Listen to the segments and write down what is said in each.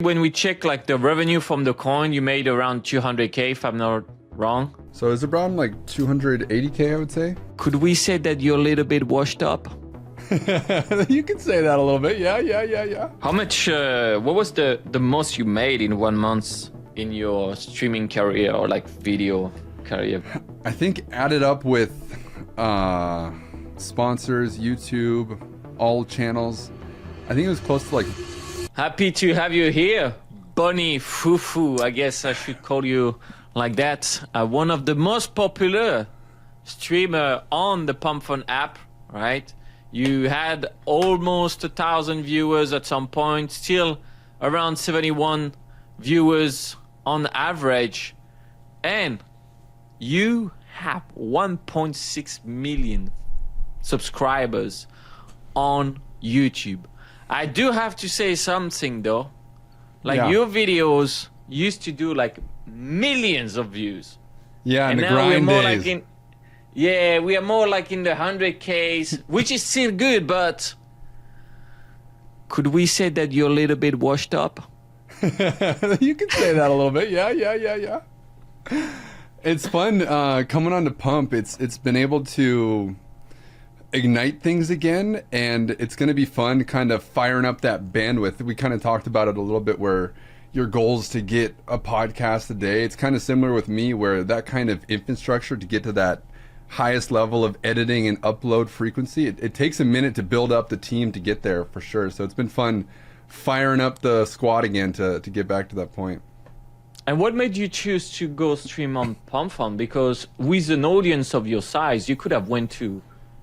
When we check like the revenue from the coin, you made around 200K if I'm not wrong. So it's around like 280K, I would say. Could we say that you're a little bit washed up? You can say that a little bit. Yeah. How much, what was the most you made in 1 month in your streaming career or like video career? I think added up with sponsors, YouTube, all channels, I think it was close to like... Happy to have you here, BunnyFuFuu. I guess I should call you like that. One of the most popular streamer on the PumpFun app, right? You had almost 1,000 viewers at some point, still around 71 viewers on average, and you have 1.6 million subscribers on YouTube. I do have to say something though, like your videos used to do like millions of views. Yeah, and in the now we're grind more days. like in, yeah, we are more like in the 100Ks, which is still good, but could we say that you're a little bit washed up? You can say that a little bit. Yeah. It's fun coming on to Pump. It's been able to ignite things again, and it's going to be fun kind of firing up that bandwidth. We kind of talked about it a little bit, where your goal is to get a podcast a day. It's kind of similar with me, where that kind of infrastructure to get to that highest level of editing and upload frequency, it takes a minute to build up the team to get there, for sure. So it's been fun firing up the squad again to get back to that point. And what made you choose to go stream on PumpFun? Because with an audience of your size, you could have went to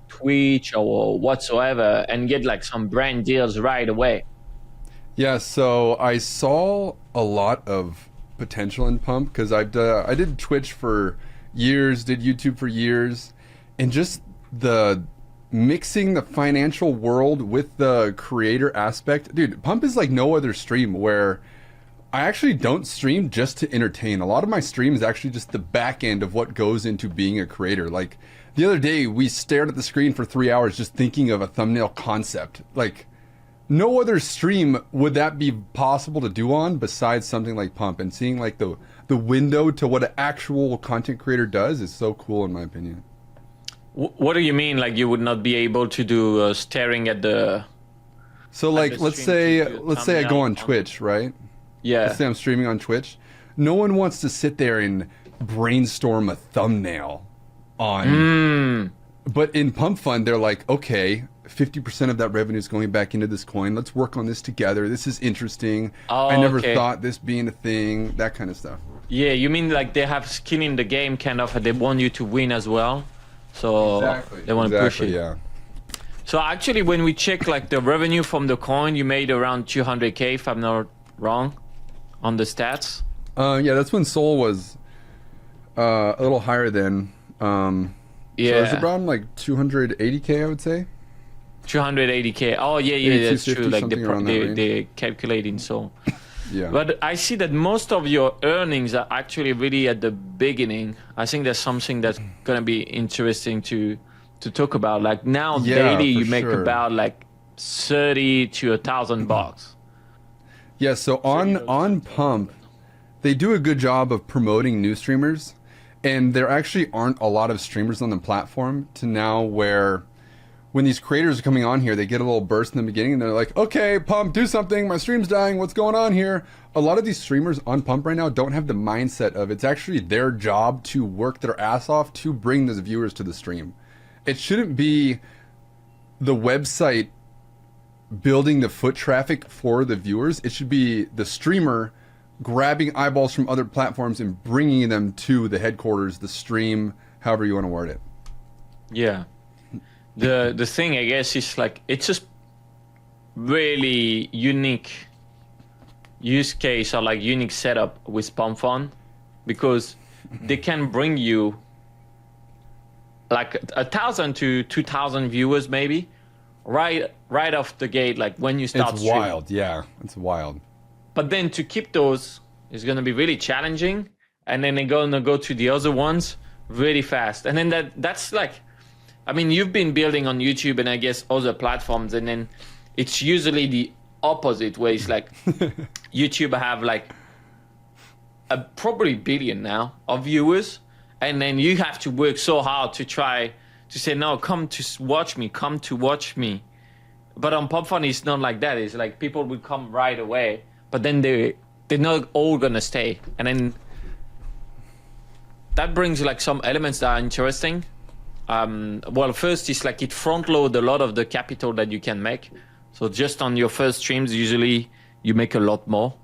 Twitch or whatsoever and get like some brand deals right away. Yeah, so I saw a lot of potential in Pump because I did Twitch for years, did YouTube for years, and just the mixing the financial world with the creator aspect. Dude, Pump is like no other stream, where I actually don't stream just to entertain. A lot of my stream is actually just the back end of what goes into being a creator. Like the other day, we stared at the screen for 3 hours just thinking of a thumbnail concept. Like no other stream would that be possible to do on besides something like Pump, and seeing like the window to what an actual content creator does is so cool in my opinion. What do you mean? Like you would not be able to do staring at the... So like, let's say I go on Twitch, right? Yeah. Let's say I'm streaming on Twitch. No one wants to sit there and brainstorm a thumbnail on... But in PumpFun, they're like, okay, 50% of that revenue is going back into this coin. Let's work on this together. This is interesting. Oh, I never thought this being a thing, that kind of stuff. Yeah, you mean like they have skin in the game, kind of, and they want you to win as well. So they want to push it. Yeah. So actually, when we check like the revenue from the coin, you made around 200K, if I'm not wrong, on the stats. Yeah, that's when Soul was a little higher than. Yeah. So it's around like 280K, I would say. 280K. Oh yeah, that's true. Like they calculating so. Yeah. But I see that most of your earnings are actually really at the beginning. I think that's something that's gonna be interesting to talk about. Like now, daily you make about like 30 to $1,000. Yeah. So on Pump, they do a good job of promoting new streamers, and there actually aren't a lot of streamers on the platform to now where, when these creators are coming on here, they get a little burst in the beginning and they're like, okay, Pump, do something. My stream's dying. What's going on here? A lot of these streamers on Pump right now don't have the mindset of it's actually their job to work their ass off to bring those viewers to the stream. It shouldn't be the website building the foot traffic for the viewers. It should be the streamer grabbing eyeballs from other platforms and bringing them to the headquarters, the stream, however you want to word it. Yeah. The thing, I guess, is like it's just really unique use case or like unique setup with PumpFun, because they can bring you like 1,000 to 2,000 viewers maybe right off the gate, like when you start it's streaming. Wild. Yeah, it's wild. But then to keep those is going to be really challenging, and then they're going to go to the other ones really fast, and then that's like, I mean, you've been building on YouTube and I guess other platforms, and then it's usually the opposite, where it's like YouTube have like probably billion now of viewers, and then you have to work so hard to try to say, no, come to watch me, come to watch me. But on PumpFun, it's not like that. It's like people will come right away, but then they're not all gonna stay. And then that brings like some elements that are interesting. Well, first, it's like it front load a lot of the capital that you can make. So just on your first streams, usually you make a lot more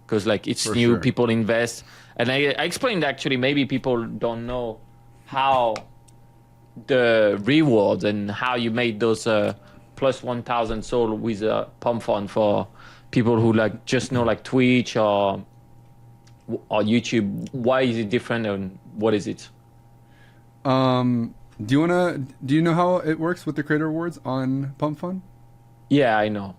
because like it's new, sure. People invest. And I explained actually, maybe people don't know how the rewards and how you made those plus 1,000 soul with PumpFun for people who like just know like Twitch or YouTube. Why is it different and what is it? Do you know how it works with the creator awards on PumpFun? Yeah, I know.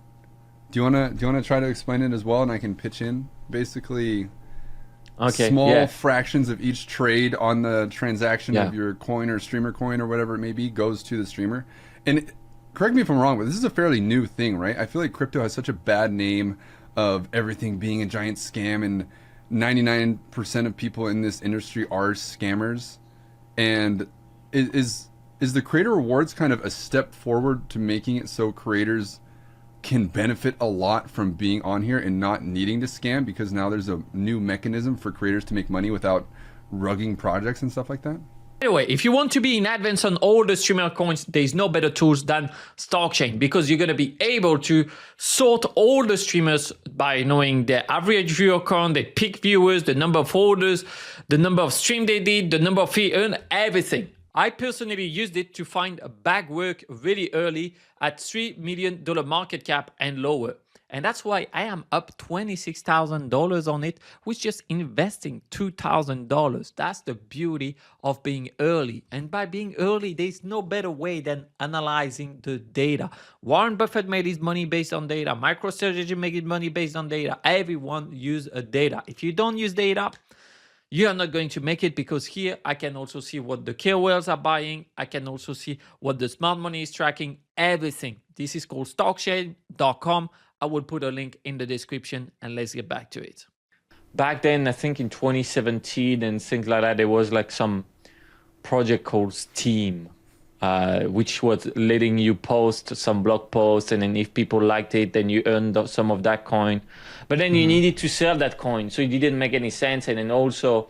Do you wanna try to explain it as well, and I can pitch in? Basically, okay, small fractions of each trade on the transaction of your coin or streamer coin or whatever it may be goes to the streamer. And correct me if I'm wrong, but this is a fairly new thing, right? I feel like crypto has such a bad name of everything being a giant scam, and 99% of people in this industry are scammers. And is the creator rewards kind of a step forward to making it so creators can benefit a lot from being on here and not needing to scam, because now there's a new mechanism for creators to make money without rugging projects and stuff like that? Anyway, if you want to be in advance on all the streamer coins, there's no better tools than Stockchain, because you're going to be able to sort all the streamers by knowing their average viewer count, their peak viewers, the number of orders, the number of stream they did, the number of fee earned, everything. I personally used it to find a bag work really early at $3 million market cap and lower. And that's why I am up $26,000 on it with just investing $2,000. That's the beauty of being early. And by being early, there's no better way than analyzing the data. Warren Buffett made his money based on data. MicroStrategy made his money based on data. Everyone use data. If you don't use data, you are not going to make it, because here I can also see what the killer whales are buying. I can also see what the smart money is tracking, everything. This is called stockchain.com. I will put a link in the description, and let's get back to it. Back then, I think in 2017 and things like that, there was like some project called Steam, which was letting you post some blog posts, and then if people liked it, then you earned some of that coin. But then you needed to sell that coin, so it didn't make any sense. And then also,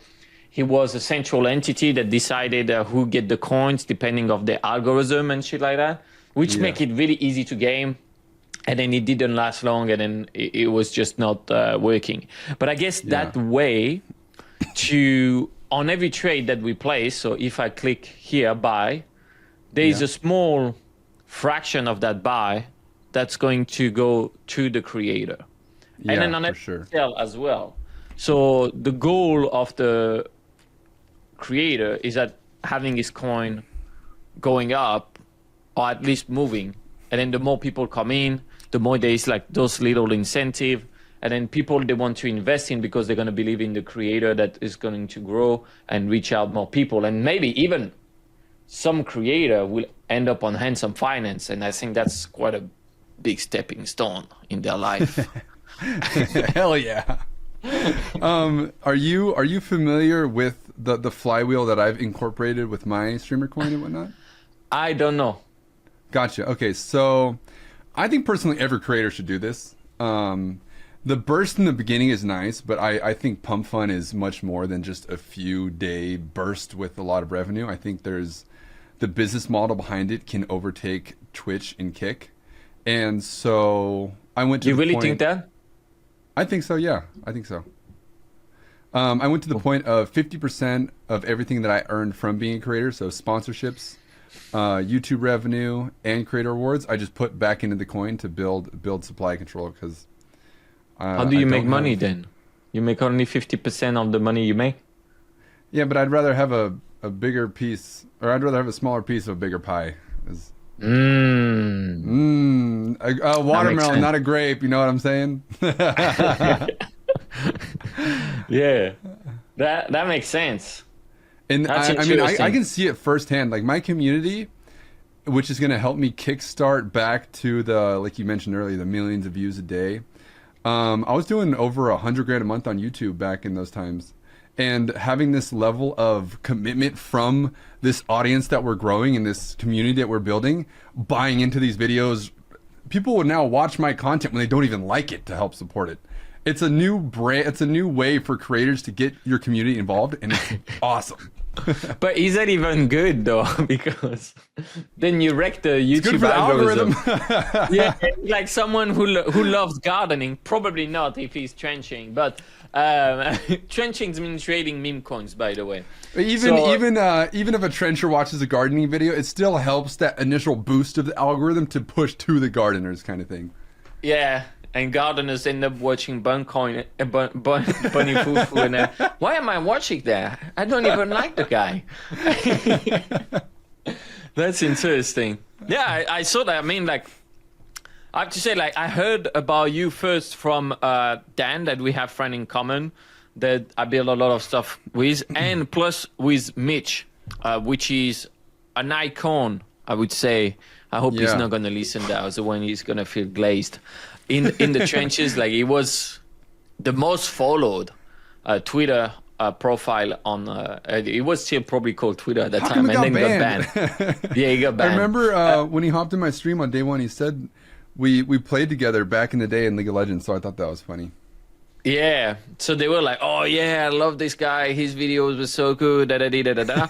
he was a central entity that decided who get the coins depending of the algorithm and shit like that, which make it really easy to game. And then it didn't last long, and then it was just not working. But I guess that way to, on every trade that we place, so if I click here, buy, there is a small fraction of that buy that's going to go to the creator. And then on every sell as well. So the goal of the creator is that having his coin going up, or at least moving. And then the more people come in, the more there is like those little incentive, and then people they want to invest in because they're going to believe in the creator that is going to grow and reach out more people. And maybe even some creator will end up on Handsome Finance. And I think that's quite a big stepping stone in their life. Hell yeah. Are you familiar with the flywheel that I've incorporated with my streamer coin and whatnot? I don't know. Gotcha. Okay, so I think personally every creator should do this. The burst in the beginning is nice, but I think PumpFun is much more than just a few day burst with a lot of revenue. I think there's the business model behind it can overtake Twitch and Kick. And so I went to You really think that? I think so, yeah. I think so. I went to the point of 50% of everything that I earned from being a creator, so sponsorships, YouTube revenue, and creator rewards, I just put back into the coin to build supply control, because how do you make money then? You make only 50% of the money you make? Yeah, but I'd rather have a bigger piece, or I'd rather have a smaller piece of a bigger pie. A watermelon, not a grape, you know what I'm saying? Yeah, that makes sense. And I mean, I can see it firsthand. Like my community, which is going to help me kickstart back to the, like you mentioned earlier, the millions of views a day. I was doing over $100,000 a month on YouTube back in those times. And having this level of commitment from this audience that we're growing and this community that we're building, buying into these videos, people would now watch my content when they don't even like it to help support it. It's a new brand. It's a new way for creators to get your community involved, and it's awesome. But is that even good though? Because then you wreck the YouTube Good for the algorithm. Yeah, like someone who loves gardening, probably not if he's trenching, but trenching means trading meme coins, by the way. Even if a trencher watches a gardening video, it still helps that initial boost of the algorithm to push to the gardeners, kind of thing. Yeah. And gardeners end up watching BunnyFuFuu, and why am I watching that? I don't even like the guy. That's interesting. Yeah, I saw that. I mean, like, I have to say, like, I heard about you first from Dan, that we have friend in common, that I build a lot of stuff with, and plus with Mitch, which is an icon, I would say. I hope he's not going to listen to that, when he's going to feel glazed. In the trenches, like, it was the most followed Twitter profile on. It was still probably called Twitter at that time, and then got banned. Yeah, he got banned. I remember when he hopped in my stream on day one, he said we played together back in the day in League of Legends, so I thought that was funny. Yeah, so they were like, "Oh yeah, I love this guy. His videos were so good." Da da da da da.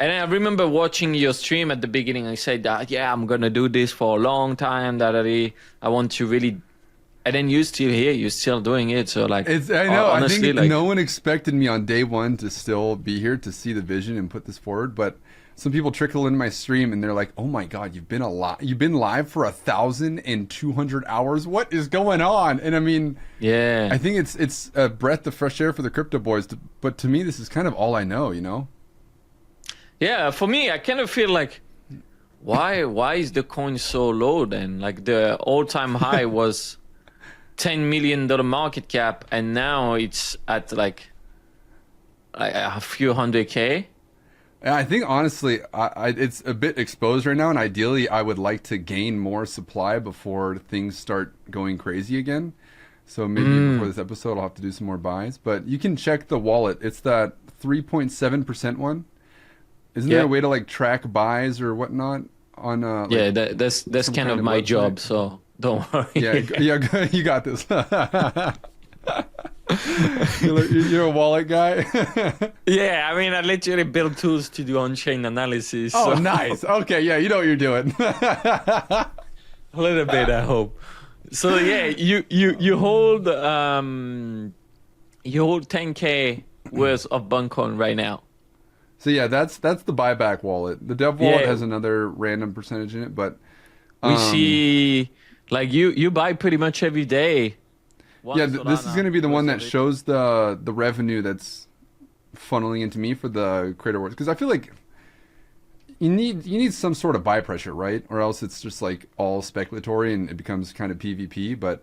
And I remember watching your stream at the beginning. I said, "Yeah, I'm gonna do this for a long time. Da da da. I want to really." And then you're still here. You're still doing it. So like, I know. Honestly, I think no one expected me on day one to still be here to see the vision and put this forward, but some people trickle in my stream and they're like, "Oh my God, you've been live for 1,200 hours. What is going on?" And I mean, yeah, I think it's a breath of fresh air for the crypto boys. But to me, this is kind of all I know, you know? Yeah, for me, I kind of feel like, why is the coin so low then? Like the all-time high was $10 million market cap, and now it's at like a few $100K. I think honestly, it's a bit exposed right now, and ideally, I would like to gain more supply before things start going crazy again. So maybe before this episode, I'll have to do some more buys. But you can check the wallet. It's that 3.7% one. Isn't there a way to like track buys or whatnot on? Yeah, that's kind of my job. So don't worry. Yeah, you got this. You're a wallet guy. Yeah, I mean, I literally build tools to do on-chain analysis. Oh, so. Nice. Okay, yeah, you know what you're doing. A little bit, I hope. So yeah, you hold 10K worth of Buncoin right now. So yeah, that's the buyback wallet. The dev wallet has another random percentage in it, but we see like you buy pretty much every day. This is going to be the one that shows the revenue that's funneling into me for the creator awards, because I feel like you need some sort of buy pressure, right? Or else it's just like all speculatory and it becomes kind of PvP. But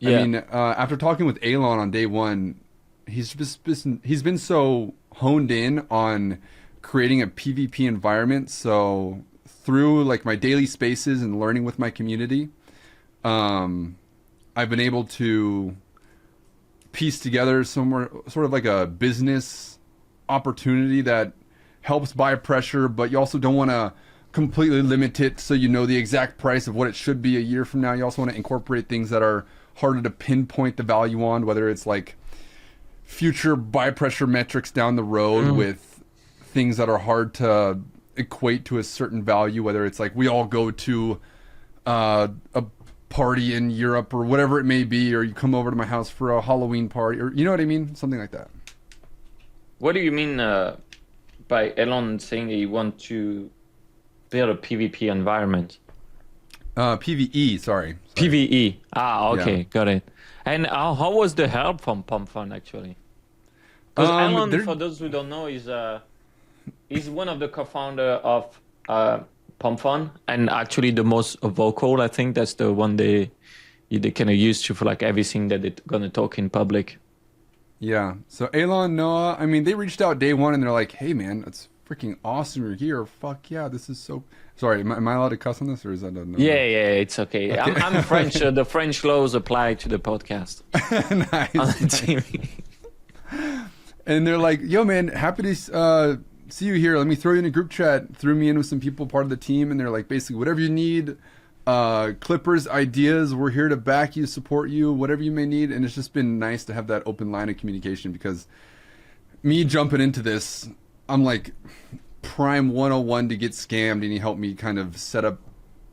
I mean, after talking with Elon on day one, he's been so honed in on creating a PvP environment. So through like my daily spaces and learning with my community, I've been able to piece together sort of like a business opportunity that helps buy pressure, but you also don't want to completely limit it so you know the exact price of what it should be a year from now. You also want to incorporate things that are harder to pinpoint the value on, whether it's like future buy pressure metrics down the road with things that are hard to equate to a certain value, whether it's like we all go to a party in Europe or whatever it may be, or you come over to my house for a Halloween party, or you know what I mean? Something like that. What do you mean by Elon saying that you want to build a PvP environment? PvE, sorry. PvE. Ah, okay, got it. And how was the help from PumpFun actually? Because Elon, for those who don't know, is one of the co-founder of PumpFun, and actually the most vocal. I think that's the one they kind of use to for like everything that they're gonna talk in public. Yeah. So Elon, Noah, I mean, they reached out day one and they're like, "Hey man, it's freaking awesome you're here. Fuck yeah, this is so. Sorry, am I allowed to cuss on this, or is that a no? Yeah, it's okay. I'm French. The French laws apply to the podcast. Nice. And they're like, yo, man, happy to see you here. Let me throw you in a group chat. Threw me in with some people, part of the team, and they're like, basically, whatever you need, clippers, ideas, we're here to back you, support you, whatever you may need. And it's just been nice to have that open line of communication, because me jumping into this, I'm like prime 101 to get scammed, and he helped me kind of set up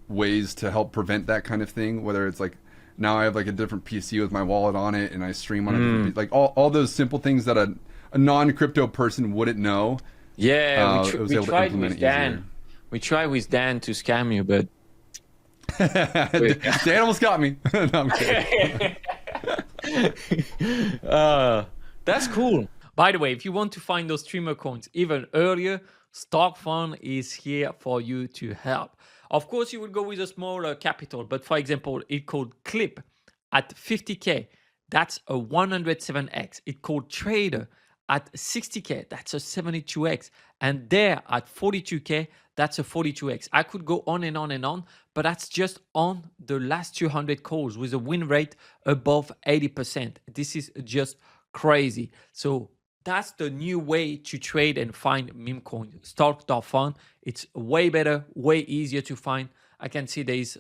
ways to help prevent that kind of thing, whether it's like, now I have like a different PC with my wallet on it, and I stream on a different, like all those simple things that a non-crypto person wouldn't know. Yeah, we tried with Dan. We tried with Dan to scam you, but Dan almost got me. No, I'm kidding. That's cool. By the way, if you want to find those streamer coins even earlier, StockFun is here for you to help. Of course, you would go with a smaller capital, but for example, it called Clip at 50K. That's a 107x. It called Trader at 60K. That's a 72x. And there at 42K, that's a 42x. I could go on and on and on, but that's just on the last 200 calls with a win rate above 80%. This is just crazy. So that's the new way to trade and find meme coins. Stock.fun. It's way better, way easier to find. I can see there's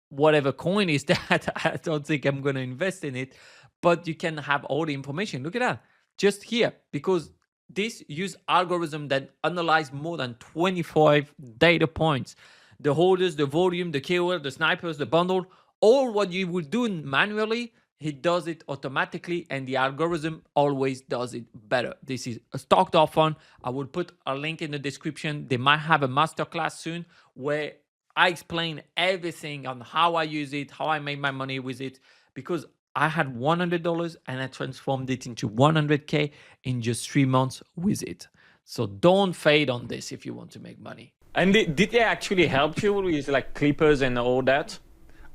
whatever coin is that. I don't think I'm going to invest in it, but you can have all the information. Look at that. Just here, because this use algorithm that analyze more than 25 data points. The holders, the volume, the KOL, the snipers, the bundle, all what you would do manually, he does it automatically, and the algorithm always does it better. This is a Stock.fun. I will put a link in the description. They might have a masterclass soon where I explain everything on how I use it, how I make my money with it, because I had $100 and I transformed it into 100K in just 3 months with it. So don't fade on this if you want to make money. And did they actually help you with like clippers and all that?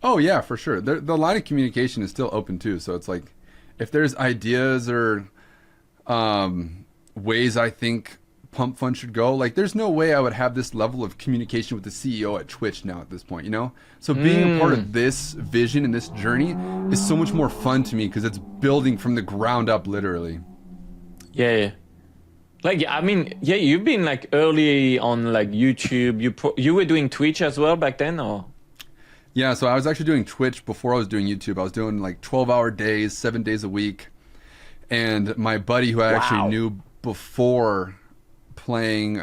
Oh yeah, for sure. The line of communication is still open too. So it's like, if there's ideas or ways I think PumpFun should go, like there's no way I would have this level of communication with the CEO at Twitch now at this point, you know? So being a part of this vision and this journey is so much more fun to me, because it's building from the ground up, literally. Yeah. Like, I mean, yeah, you've been like early on like YouTube. You were doing Twitch as well back then, or? Yeah, so I was actually doing Twitch before I was doing YouTube. I was doing like 12-hour days, 7 days a week. And my buddy, who I actually knew before playing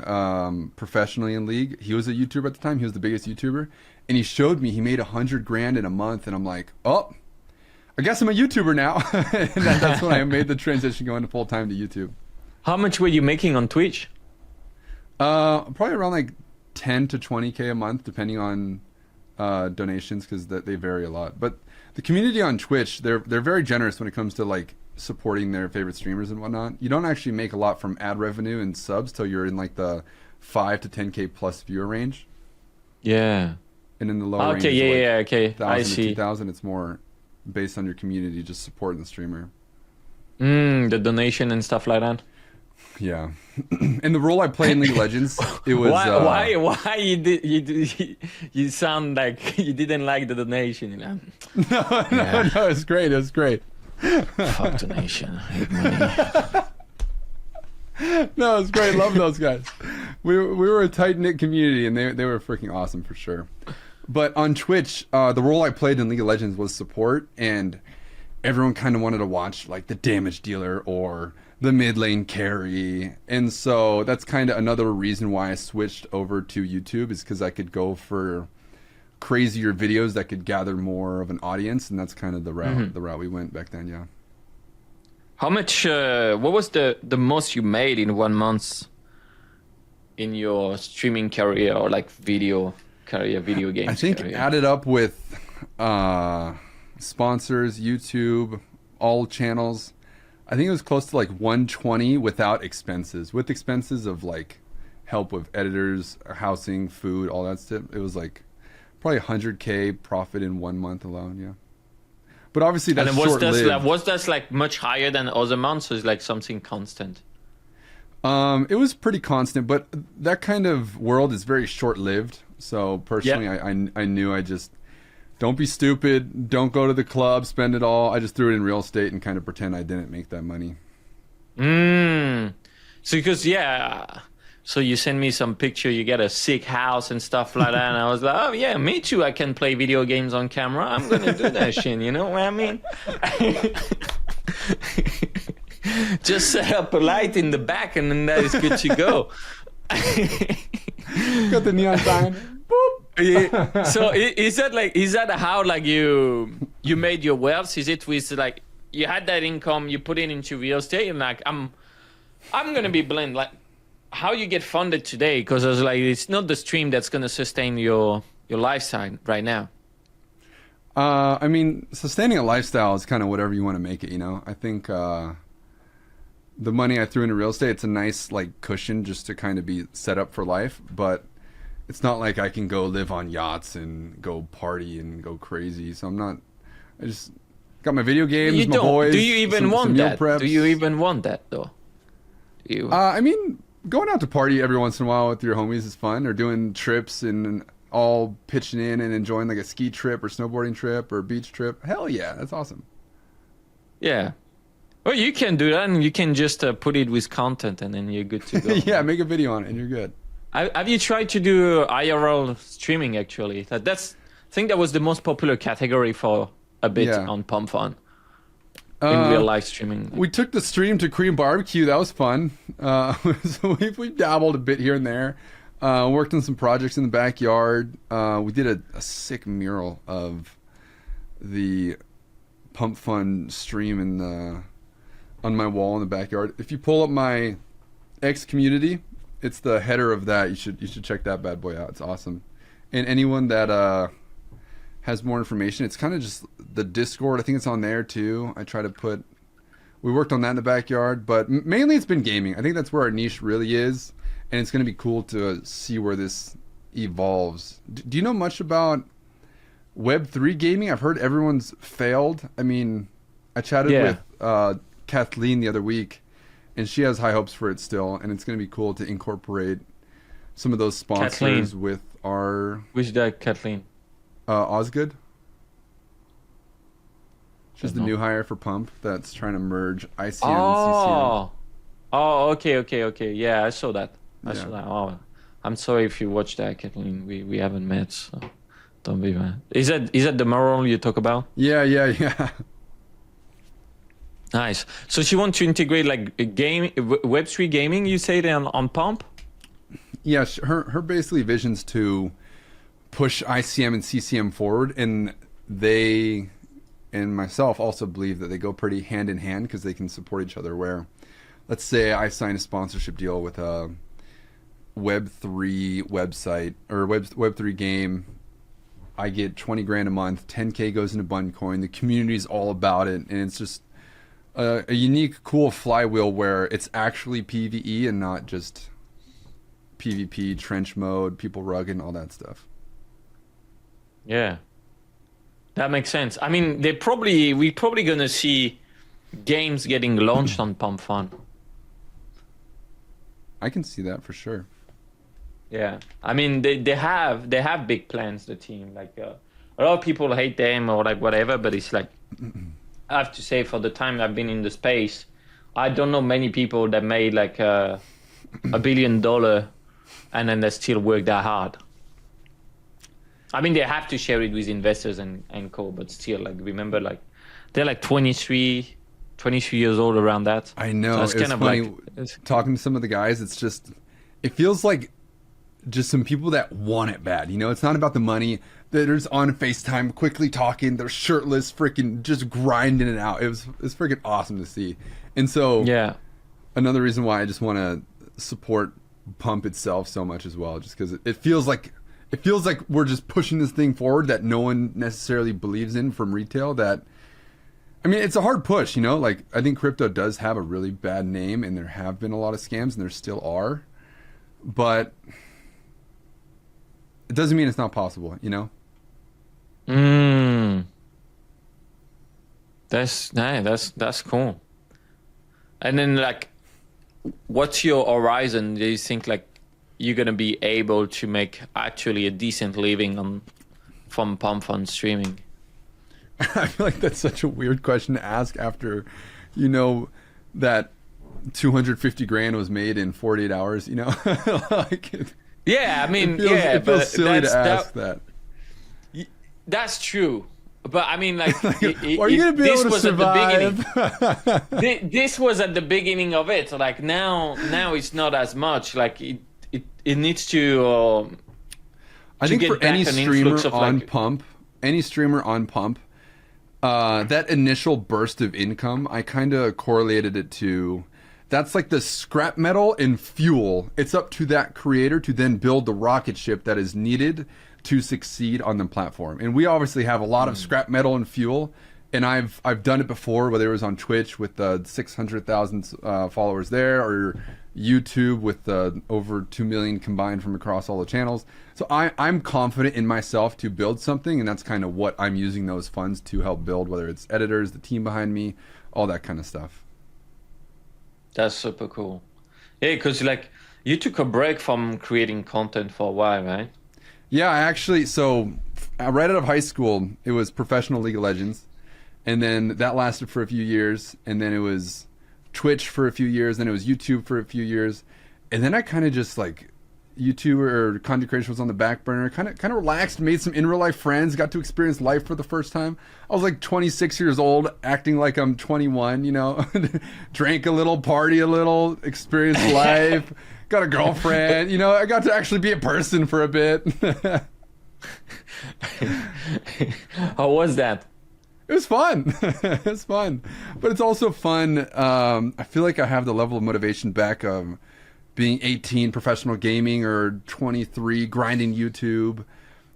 professionally in League, he was a YouTuber at the time. He was the biggest YouTuber. And he showed me he made $100,000 in a month. And I'm like, oh, I guess I'm a YouTuber now. And that's when I made the transition going to full-time to YouTube. How much were you making on Twitch? Probably around like 10 to 20K a month, depending on donations, because they vary a lot. But the community on Twitch, they're very generous when it comes to like supporting their favorite streamers and whatnot. You don't actually make a lot from ad revenue and subs till you're in like the 5 to 10K plus viewer range. Yeah. And in the lower range, okay. 1,000 I to see. 2,000, it's more based on your community just supporting the streamer. The donation and stuff like that. Yeah. And the role I played in League of Legends, it was why you sound like you didn't like the donation, you know? No, it's great. It was great. Fuck donation. I hate money. No, it's great. Love those guys. We were a tight-knit community, and they were freaking awesome for sure. But on Twitch, the role I played in League of Legends was support, and everyone kind of wanted to watch like the damage dealer or the mid lane carry. And so that's kind of another reason why I switched over to YouTube, is because I could go for crazier videos that could gather more of an audience, and that's kind of the route we went back then. Yeah. How much what was the most you made in 1 month in your streaming career, or like video career, video games I think career? Added up with sponsors, YouTube, all channels, I think it was close to like 120 without expenses. With expenses of like help with editors, housing, food, all that stuff, it was like probably 100K profit in 1 month alone. Yeah. But obviously that's short-lived. Was that like much higher than other months, or is like something constant? It was pretty constant, but that kind of world is very short-lived. So personally, I knew I just don't be stupid, don't go to the club, spend it all. I just threw it in real estate and kind of pretend I didn't make that money. So because so you send me some picture, you get a sick house and stuff like that, and I was like, oh yeah, me too. I can play video games on camera. I'm gonna do that shit. You know what I mean? Just set up a light in the back, and then that is good to go. Got the neon sign. Boop. So is that how like you made your wealth? Is it with like you had that income, you put it into real estate, and like I'm gonna be blunt, like how you get funded today? Because I was like, it's not the stream that's gonna sustain your lifestyle right now. I mean, sustaining a lifestyle is kind of whatever you want to make it. You know, I think the money I threw into real estate, it's a nice like cushion just to kind of be set up for life, but it's not like I can go live on yachts and go party and go crazy. So I just got my video games, my boys. Do you even want that? Preps. Do you even want that though? Do you? I mean, going out to party every once in a while with your homies is fun, or doing trips and all pitching in and enjoying like a ski trip or snowboarding trip or beach trip. Hell yeah, that's awesome. Yeah. Well, you can do that, and you can just put it with content, and then you're good to go. Yeah, make a video on it, and you're good. Have you tried to do IRL streaming, actually? I think that was the most popular category for a bit on PumpFun. In real life streaming. We took the stream to Korean barbecue. That was fun. So we dabbled a bit here and there. Worked on some projects in the backyard. We did a sick mural of the PumpFun stream on my wall in the backyard. If you pull up my X community, it's the header of that. You should check that bad boy out. It's awesome. And anyone that has more information, it's kind of just the Discord. I think it's on there too. We worked on that in the backyard, but mainly it's been gaming. I think that's where our niche really is, and it's going to be cool to see where this evolves. Do you know much about Web3 gaming? I've heard everyone's failed. I mean, I chatted with Kathleen the other week, and she has high hopes for it still, and it's going to be cool to incorporate some of those sponsors Kathleen. with our... Which that Kathleen? Osgood. She's the new hire for Pump that's trying to merge ICM and CCM. Oh, okay. Yeah, I saw that. I saw that. Oh, I'm sorry if you watched that, Kathleen. We haven't met, so don't be mad. Is that the mural you talk about? Yeah. Nice. So she wants to integrate like a game, Web3 gaming. You say on Pump? Yeah, her basically vision's to push ICM and CCM forward, and they and myself also believe that they go pretty hand in hand because they can support each other. Where, let's say I sign a sponsorship deal with a Web3 website or Web3 game, I get 20 grand a month, 10K goes into BunCoin. The community's all about it, and it's just a unique, cool flywheel where it's actually PvE and not just PvP, trench mode, people rugging, all that stuff. Yeah, that makes sense. I mean, we're probably gonna see games getting launched on PumpFun. I can see that for sure. Yeah, I mean they have big plans. The team, like a lot of people hate them or like whatever, but it's like I have to say, for the time I've been in the space, I don't know many people that made like $1 billion and then they still work that hard. I mean, they have to share it with investors and co, but still, like, remember, like, they're like 23 years old, around that. I know. So it's kind of funny, like talking to some of the guys, it's just, it feels like just some people that want it bad. You know, it's not about the money. They're just on FaceTime, quickly talking. They're shirtless, freaking just grinding it out. It's freaking awesome to see. And so, yeah, another reason why I just want to support Pump itself so much as well, just because it feels like we're just pushing this thing forward that no one necessarily believes in from retail. That, I mean, it's a hard push, you know. Like, I think crypto does have a really bad name, and there have been a lot of scams, and there still are. But it doesn't mean it's not possible, you know. That's cool. And then, like, what's your horizon? Do you think like you're gonna be able to make actually a decent living from PumpFun streaming? I feel like that's such a weird question to ask after, you know, that 250 grand was made in 48 hours, you know? Like Yeah, I mean, it feels but silly to ask that. That's true. But I mean, like, Are you going to be able to survive? This was at the beginning of it. So like now it's not as much. Like it needs to. I think for any streamer on like, Pump, that initial burst of income, I kind of correlated it to. That's like the scrap metal and fuel. It's up to that creator to then build the rocket ship that is needed to succeed on the platform. And we obviously have a lot of scrap metal and fuel, and I've done it before, whether it was on Twitch with the 600,000 followers there, or YouTube with over 2 million combined from across all the channels. So I'm confident in myself to build something, and that's kind of what I'm using those funds to help build, whether it's editors, the team behind me, all that kind of stuff. That's super cool. Yeah, because like you took a break from creating content for a while, right? Yeah, I actually, so right out of high school, it was professional League of Legends. And then that lasted for a few years. And then it was Twitch for a few years. Then it was YouTube for a few years. And then I kind of just like, YouTube or content creation was on the back burner. Kind of relaxed, made some in real life friends, got to experience life for the first time. I was like 26 years old, acting like I'm 21, you know, drank a little, party a little, experienced life. Got a girlfriend, you know, I got to actually be a person for a bit. How was that? It was fun. It was fun. But it's also fun. I feel like I have the level of motivation back of being 18 professional gaming, or 23 grinding YouTube.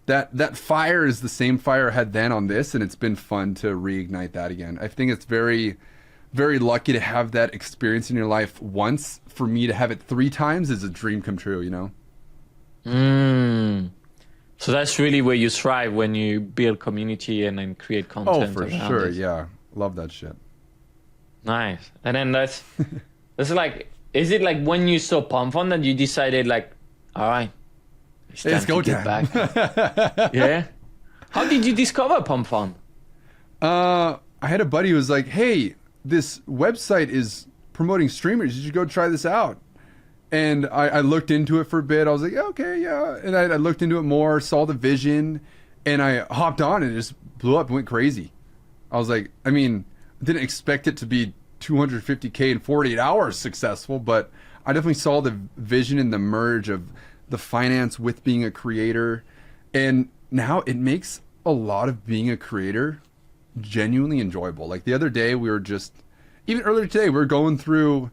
That fire is the same fire I had then on this, and it's been fun to reignite that again. I think it's very, very lucky to have that experience in your life once. For me to have it 3 times is a dream come true, you know? So that's really where you thrive, when you build community and then create content. Oh, for sure, it. Yeah. Love that shit. Nice. And then that's like, is it like when you saw PumpFun that you decided like, all right, let's go get back? Yeah? How did you discover PumpFun? I had a buddy who was like, hey, this website is promoting streamers. You should go try this out. And I looked into it for a bit. I was like, okay, yeah. And I looked into it more, saw the vision, and I hopped on and it just blew up and went crazy. I was like, I mean, I didn't expect it to be 250K in 48 hours successful, but I definitely saw the vision and the merge of the finance with being a creator. And now it makes a lot of being a creator genuinely enjoyable. Like the other day, even earlier today, we were going through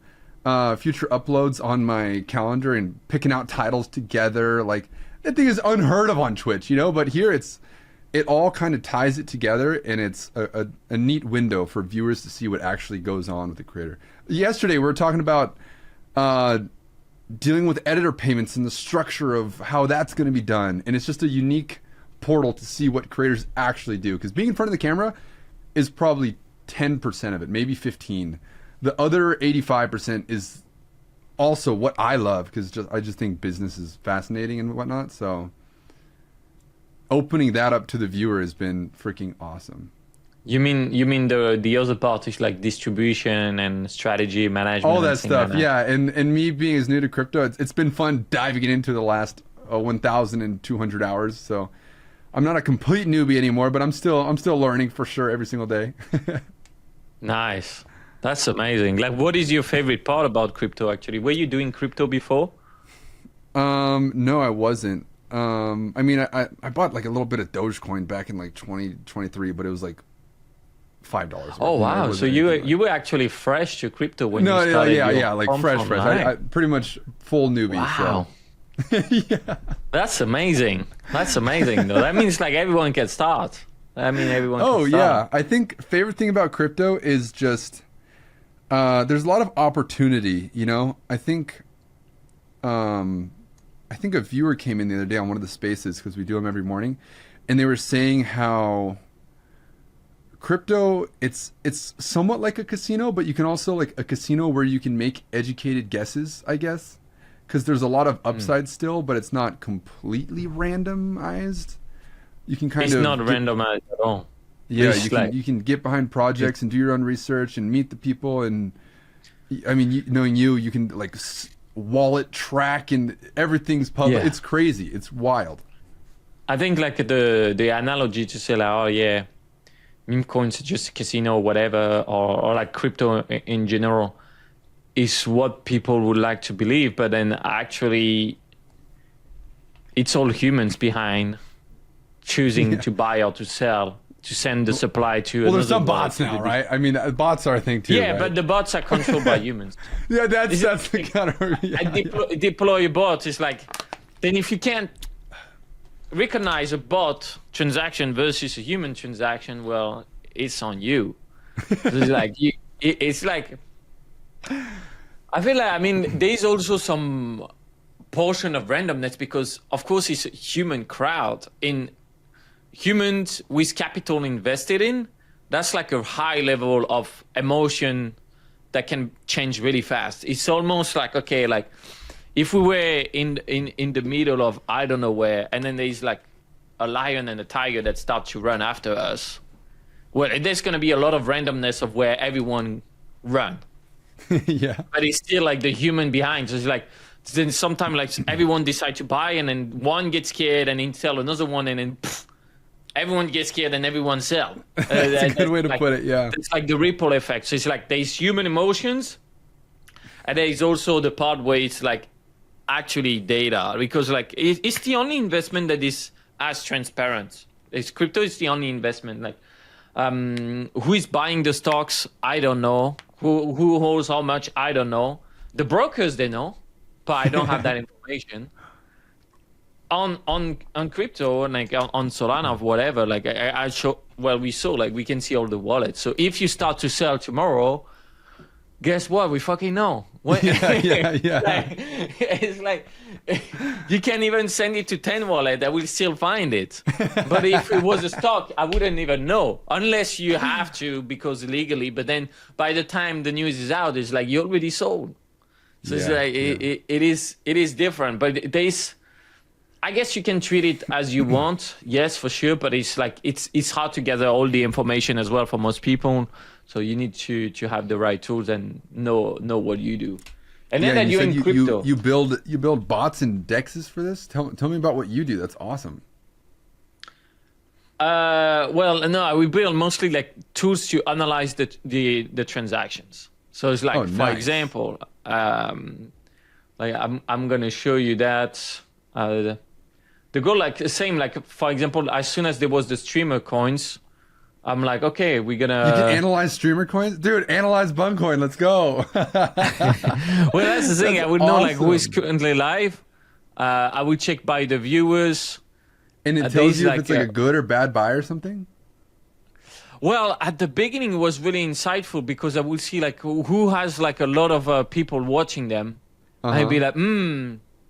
future uploads on my calendar and picking out titles together. Like that thing is unheard of on Twitch, you know, but here it all kind of ties it together, and it's a neat window for viewers to see what actually goes on with the creator. Yesterday, we were talking about dealing with editor payments and the structure of how that's going to be done. And it's just a unique portal to see what creators actually do. Because being in front of the camera is probably 10% of it, maybe 15. The other 85% is also what I love, because I just think business is fascinating and whatnot. So opening that up to the viewer has been freaking awesome. You mean the other part is like distribution and strategy management, all that stuff, like that. Yeah. And me being as new to crypto, it's been fun diving into the last 1,200 hours. So I'm not a complete newbie anymore, but I'm still learning for sure every single day. Nice. That's amazing. Like, what is your favorite part about crypto, actually? Were you doing crypto before? No, I wasn't. I mean, I bought like a little bit of Dogecoin back in like 2023, but it was like $5. Oh, wow. So you were actually fresh to crypto when you started? Yeah, like fresh. I pretty much full newbie. Wow. So. Yeah. That's amazing. That's amazing, though. That means like everyone can start. I mean, everyone can start. Yeah. I think favorite thing about crypto is just there's a lot of opportunity, you know? I think a viewer came in the other day on one of the spaces, because we do them every morning, and they were saying how crypto, it's somewhat like a casino, but you can also like a casino where you can make educated guesses, I guess, because there's a lot of upside still, but it's not completely randomized. You can kind It's of not randomized at all. Yeah, It's like- you can get behind projects and do your own research and meet the people, and I mean, knowing you can like wallet track and everything's public. Yeah. It's crazy. It's wild. I think like the analogy to say like, oh yeah, meme coins are just a casino or whatever, or like crypto in general, is what people would like to believe, but then actually it's all humans behind choosing to buy or to sell, to send the supply to Well, there's another some bots wallet. now, right? I mean, bots are a thing too. Yeah, right? but the bots are controlled by humans. yeah, that's the kind of Deploy a bot is like, then if you can't recognize a bot transaction versus a human transaction, well, it's on you. It's like it's like, I feel like, I mean, there's also some portion of randomness because of course it's a human crowd. In humans with capital invested in, that's like a high level of emotion that can change really fast. It's almost like, okay, like if we were in the middle of I don't know where, and then there's like a lion and a tiger that start to run after us, well, there's going to be a lot of randomness of where everyone run. yeah. But it's still like the human behind. So it's like, then sometimes like everyone decide to buy, and then one gets scared and then sell another one, and then everyone gets scared and everyone sell. That's a good way to put it, yeah. It's like the ripple effect. So it's like there's human emotions, and there's also the part where it's like actually data, because like it's the only investment that is as transparent. Crypto is the only investment. Like who is buying the stocks? I don't know. Who holds how much? I don't know. The brokers, they know, but I don't have that information. On crypto, like on Solana or whatever, like I show, well, we saw, like we can see all the wallets. So if you start to sell tomorrow, guess what? We fucking know. Yeah. Like, it's like you can't even send it to 10 wallet. I will still find it. But if it was a stock, I wouldn't even know, unless you have to because legally. But then by the time the news is out, it's like you already sold. So it's like it is different. But there's, I guess you can treat it as you want, yes, for sure. But it's like it's hard to gather all the information as well for most people. So you need to have the right tools and know what you do. And then that you're in crypto. You build bots and dexes for this? Tell me about what you do. That's awesome. Well, no, we build mostly like tools to analyze the transactions. So it's like, for example, like I'm gonna show you that. The goal, like the same, like for example, as soon as there was the streamer coins, I'm like, okay, we're gonna. You can analyze streamer coins, dude. Analyze Buncoin. Let's go. Well, that's the thing. I would know like who is currently live. I would check by the viewers. And it tells you if it's like a good or bad buy or something. Well, at the beginning, it was really insightful because I would see like who has like a lot of people watching them. I'd be like,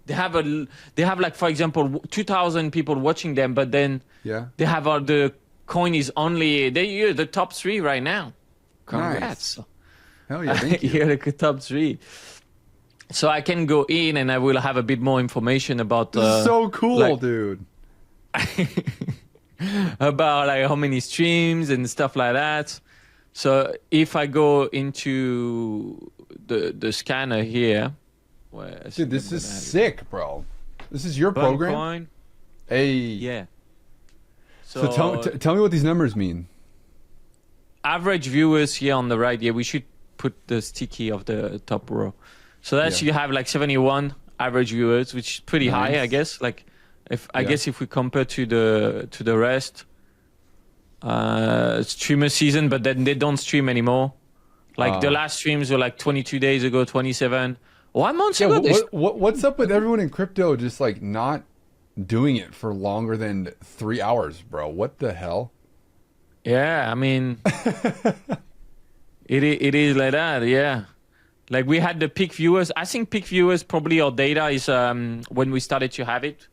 they have like, for example, 2,000 people watching them, but then they have the coin is only you're the top 3 right now. Congrats! Nice. Hell yeah, thank you. You're the top 3. So I can go in and I will have a bit more information about. This is so cool, like, dude. about like how many streams and stuff like that. So if I go into the scanner here. Dude, this is sick, bro. This is your program? Coin. Hey. Yeah. So tell me what these numbers mean. Average viewers here on the right. Yeah, we should put the sticky of the top row. So that's you have like 71 average viewers, which is pretty high, I guess. Like, I guess if we compare to the rest, streamer season, but then they don't stream anymore. Like the last streams were like 22 days ago, 27. 1 month ago. What's up with everyone in crypto just like not doing it for longer than 3 hours, bro? What the hell? Yeah, I mean, it is like that. Yeah, like we had the peak viewers. I think peak viewers probably our data is when we started to have it.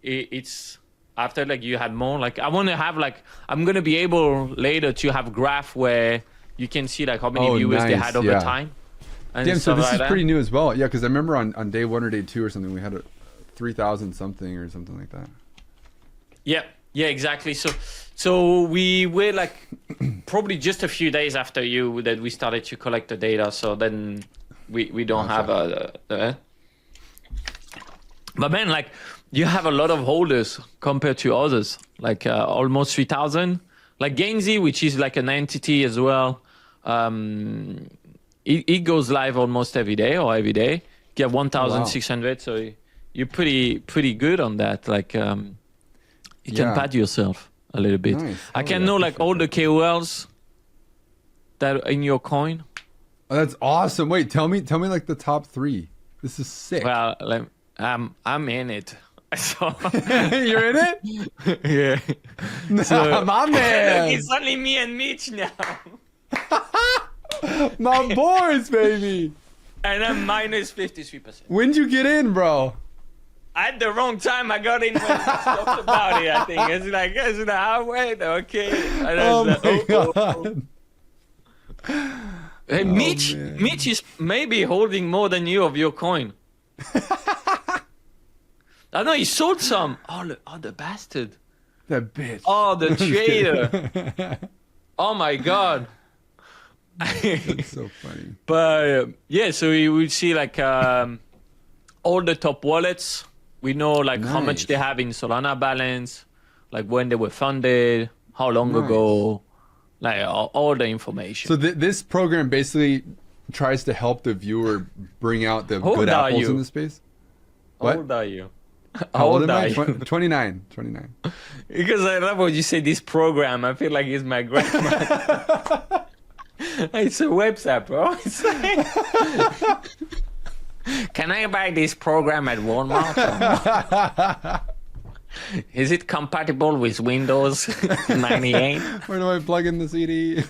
It's after like you had more. Like I want to have like I'm gonna be able later to have graph where you can see like how many viewers they had over time. And Damn, so this like is pretty new as well. Yeah, because I remember on day 1 or day 2 or something, we had 3,000 something or something like that. Yeah, exactly. So we were like probably just a few days after you that we started to collect the data. So then we don't have but man, like you have a lot of holders compared to others, like almost 3,000. Like Gainsey, which is like an entity as well. It goes live almost every day. You have 1,600, so you're pretty good on that. Like you can pat yourself a little bit. Nice. I can know like all the KOLs that are in your coin. Oh, that's awesome. Wait, tell me like the top 3. This is sick. Well, like, I'm in it. So you're in it? Yeah. So, my man. It's only me and Mitch now. My boys, baby. And I'm minus 53%. When'd you get in, bro? At the wrong time, I got in when we talked about it. I think it's like, wait, okay. And Oh my god. Hey, Mitch is maybe holding more than you of your coin. I know he sold some. Oh, the bastard. That bitch. Oh, the traitor. Oh my god. That's so funny. But yeah, so we will see like all the top wallets. We know like how much they have in Solana balance, like when they were funded, how long ago, like all the information. So this program basically tries to help the viewer bring out the good apples in the space. How old are you? How old am I? 29. Because I love when you say this program. I feel like it's my grandma. It's a website, bro. It's like, can I buy this program at Walmart? Is it compatible with Windows 98? Where do I plug in the CD?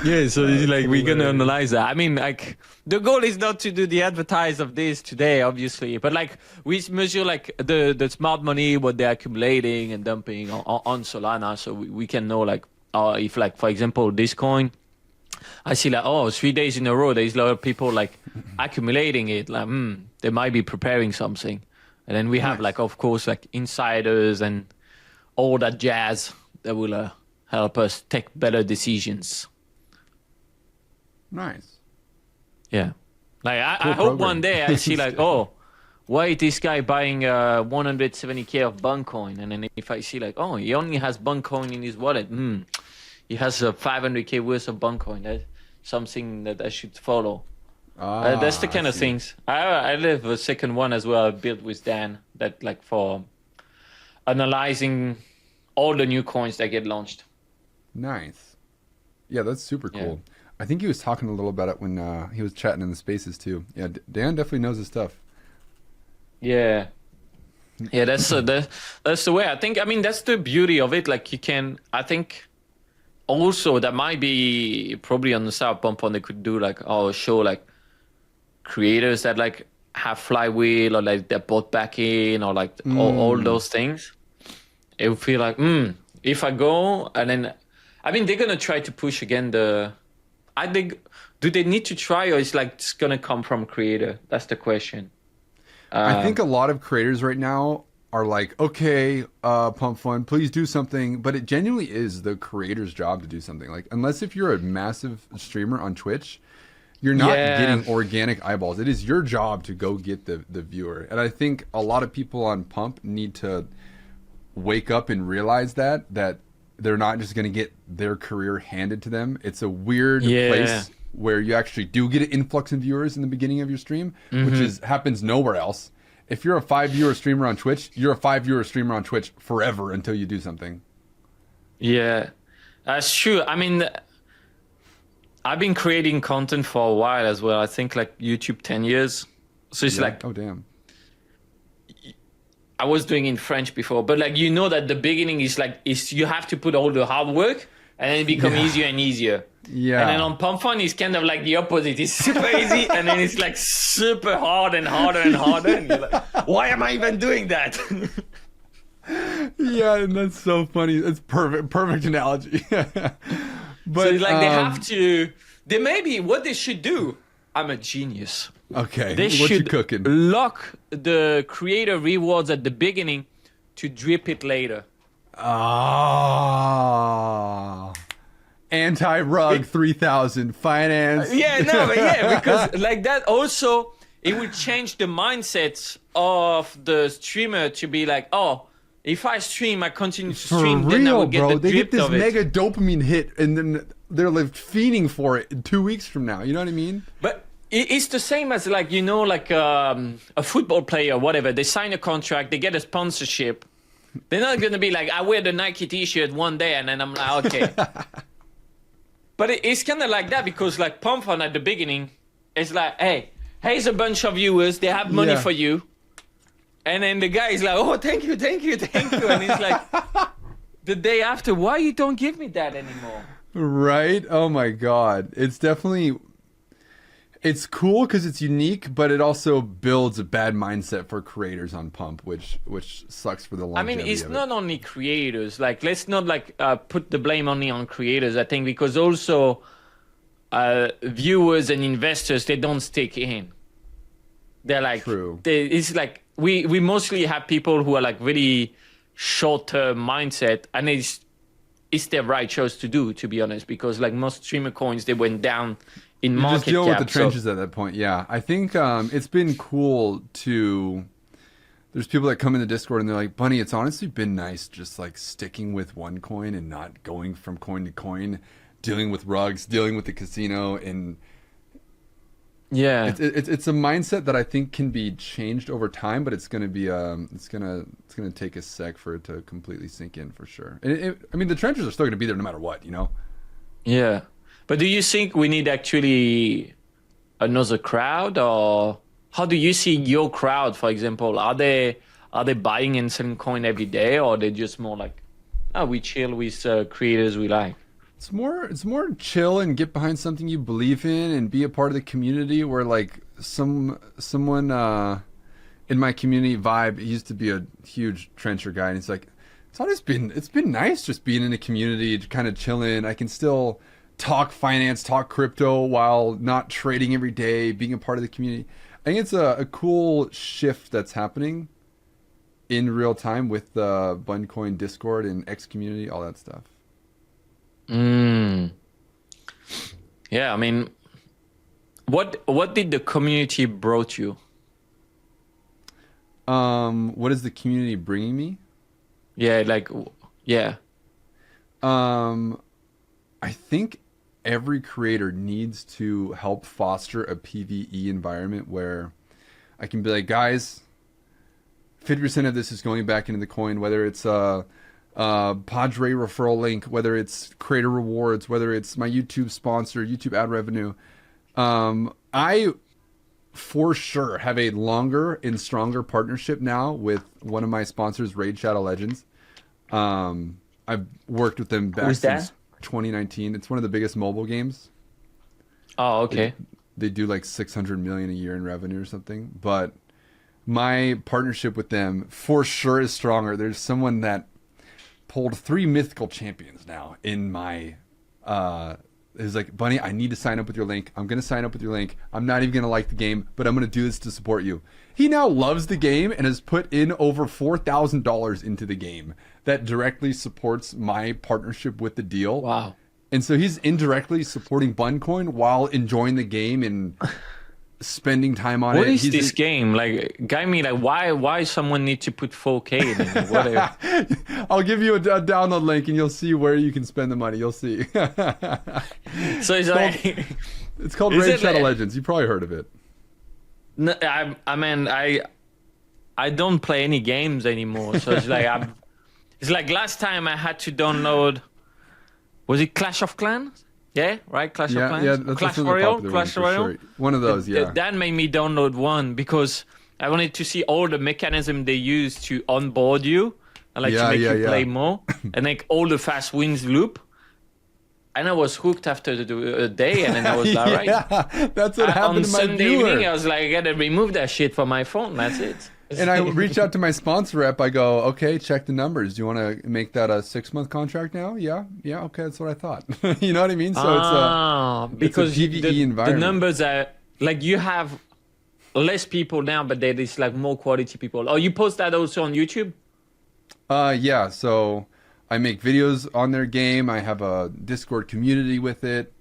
Yeah, so it's like we're gonna analyze that. I mean, like the goal is not to do the advertise of this today, obviously, but like we measure like the smart money, what they're accumulating and dumping on Solana, so we can know like if like for example this coin, I see like 3 days in a row there's a lot of people like accumulating it, like they might be preparing something, and then we have like of course like insiders and all that jazz that will help us take better decisions. Nice. Yeah. Like I hope one day I see like, why is this guy buying 170K of Buncoin? And then if I see like, he only has Buncoin in his wallet. He has 500K worth of Buncoin. That's something that I should follow. That's the kind of things. I live a second one as well, built with Dan, that like for analyzing all the new coins that get launched. Nice. Yeah, that's super cool. Yeah. I think he was talking a little about it when he was chatting in the spaces too. Yeah, Dan definitely knows his stuff. Yeah. Yeah, that's the way. I think, I mean, that's the beauty of it. Like you can, I think also that might be probably on the South PumpFun, they could do like, show like creators that like have flywheel or like they're bought back in or like all those things. It would feel like, if I go and then, I mean, they're going to try to push again I think, do they need to try or is like it's going to come from creator? That's the question. I think a lot of creators right now are like, okay, PumpFun, please do something. But it genuinely is the creator's job to do something. Like, unless if you're a massive streamer on Twitch, you're not getting organic eyeballs. It is your job to go get the viewer. And I think a lot of people on Pump need to wake up and realize that they're not just going to get their career handed to them. It's a weird place where you actually do get an influx in viewers in the beginning of your stream, which happens nowhere else. If you're a 5-viewer streamer on Twitch, you're a 5-viewer streamer on Twitch forever until you do something. Yeah, that's true. I mean, I've been creating content for a while as well. I think like YouTube 10 years. So it's like, oh damn. I was doing in French before, but like, you know that the beginning is like, you have to put all the hard work and then it becomes Yeah. easier and easier. Yeah. And then on PumpFun, it's kind of like the opposite. It's super easy, and then it's like super hard and harder and harder. And you're like, why am I even doing that? Yeah, and that's so funny. It's perfect analogy. But So it's like they have to. They maybe what they should do. I'm a genius. Okay, They what you should cooking? lock the creator rewards at the beginning to drip it later. Ah, anti-rug 3000 finance. Yeah, no, but yeah, because like that also it would change the mindset of the streamer to be like, oh, if I stream, I continue to For stream, then I real, will get bro. the They drip get this of it. mega dopamine hit, and then they're like fiending for it 2 weeks from now. You know what I mean? But it's the same as like, you know, like a football player or whatever. They sign a contract, they get a sponsorship. They're not going to be like, I wear the Nike t-shirt one day and then I'm like, okay. But it's kind of like that because like PumpFun at the beginning, it's like, hey, here's a bunch of viewers. They have money Yeah. for you. And then the guy is like, oh, thank you. And he's like, the day after, why you don't give me that anymore? Right? Oh my god. It's definitely it's cool because it's unique, but it also builds a bad mindset for creators on Pump, which sucks for the I longevity mean, it's of it. not only creators. Like, let's not like put the blame only on creators. I think because also viewers and investors, they don't stick in. They're like, True. It's like we mostly have people who are like really short-term mindset, and it's their right choice to do, to be honest, because like most streamer coins, they went down in You market just deal cap. with the trenches at that point. Yeah, I think it's been cool to. There's people that come in the Discord and they're like, "Bunny, it's honestly been nice just like sticking with one coin and not going from coin to coin, dealing with rugs, dealing with the casino, and Yeah. it's a mindset that I think can be changed over time, but it's gonna be it's gonna take a sec for it to completely sink in for sure. And I mean, the trenches are still gonna be there no matter what, you know. Yeah. But do you think we need actually another crowd, or how do you see your crowd, for example? Are they buying and selling coin every day, or are they just more like, oh, we chill with creators we like? It's more chill and get behind something you believe in and be a part of the community where like someone in my community vibe, he used to be a huge trencher guy, and he's like, it's been nice just being in a community, kind of chilling. I can still talk finance, talk crypto while not trading every day, being a part of the community. I think it's a cool shift that's happening in real time with the Buncoin Discord and X community, all that stuff. Yeah, I mean, what did the community brought you? What is the community bringing me? Yeah, like, yeah. I think every creator needs to help foster a PvE environment where I can be like, guys, 50% of this is going back into the coin, whether it's Padre referral link, whether it's creator rewards, whether it's my YouTube sponsor, YouTube ad revenue. I for sure have a longer and stronger partnership now with one of my sponsors, Raid Shadow Legends. I've worked with them back Who's since that? 2019. It's one of the biggest mobile games. Oh, okay. They do like 600 million a year in revenue or something. But my partnership with them for sure is stronger. There's someone that pulled 3 mythical champions now in my is like, Bunny, I need to sign up with your link. I'm going to sign up with your link. I'm not even going to like the game, but I'm going to do this to support you. He now loves the game and has put in over $4,000 into the game that directly supports my partnership with the deal. Wow. And so he's indirectly supporting Buncoin while enjoying the game and spending time on What it. is this game? Like, guide me, like, why someone need to put 4K in it? What I'll give you a download link and you'll see where you can spend the money. You'll see. So it's like, It's called Is Raid it Shadow like- Legends. You probably heard of it. no, I mean, I don't play any games anymore. So it's like, it's like last time I had to download, was it Clash of Clans? Yeah, right? Clash of Clans? Yeah, that's Clash one of the Royale? popular Clash ones for Royale? sure. One of those, yeah. That made me download one because I wanted to see all the mechanism they use to onboard you and like Yeah, to make yeah, you yeah. play more and like all the fast wins loop. and I was hooked after a day, and then I was like, right. Yeah, that's what happened On to my Sunday viewer. evening, I was like, I gotta remove that shit from my phone. That's it. And I reached out to my sponsor rep. I go, okay, check the numbers. Do you want to make that a 6-month contract now? Yeah, okay, that's what I thought. You know what I mean? So because PvE the environment. numbers are like you have less people now, but there is like more quality people. Oh, you post that also on YouTube? Yeah. So I make videos on their game. I have a Discord community with it,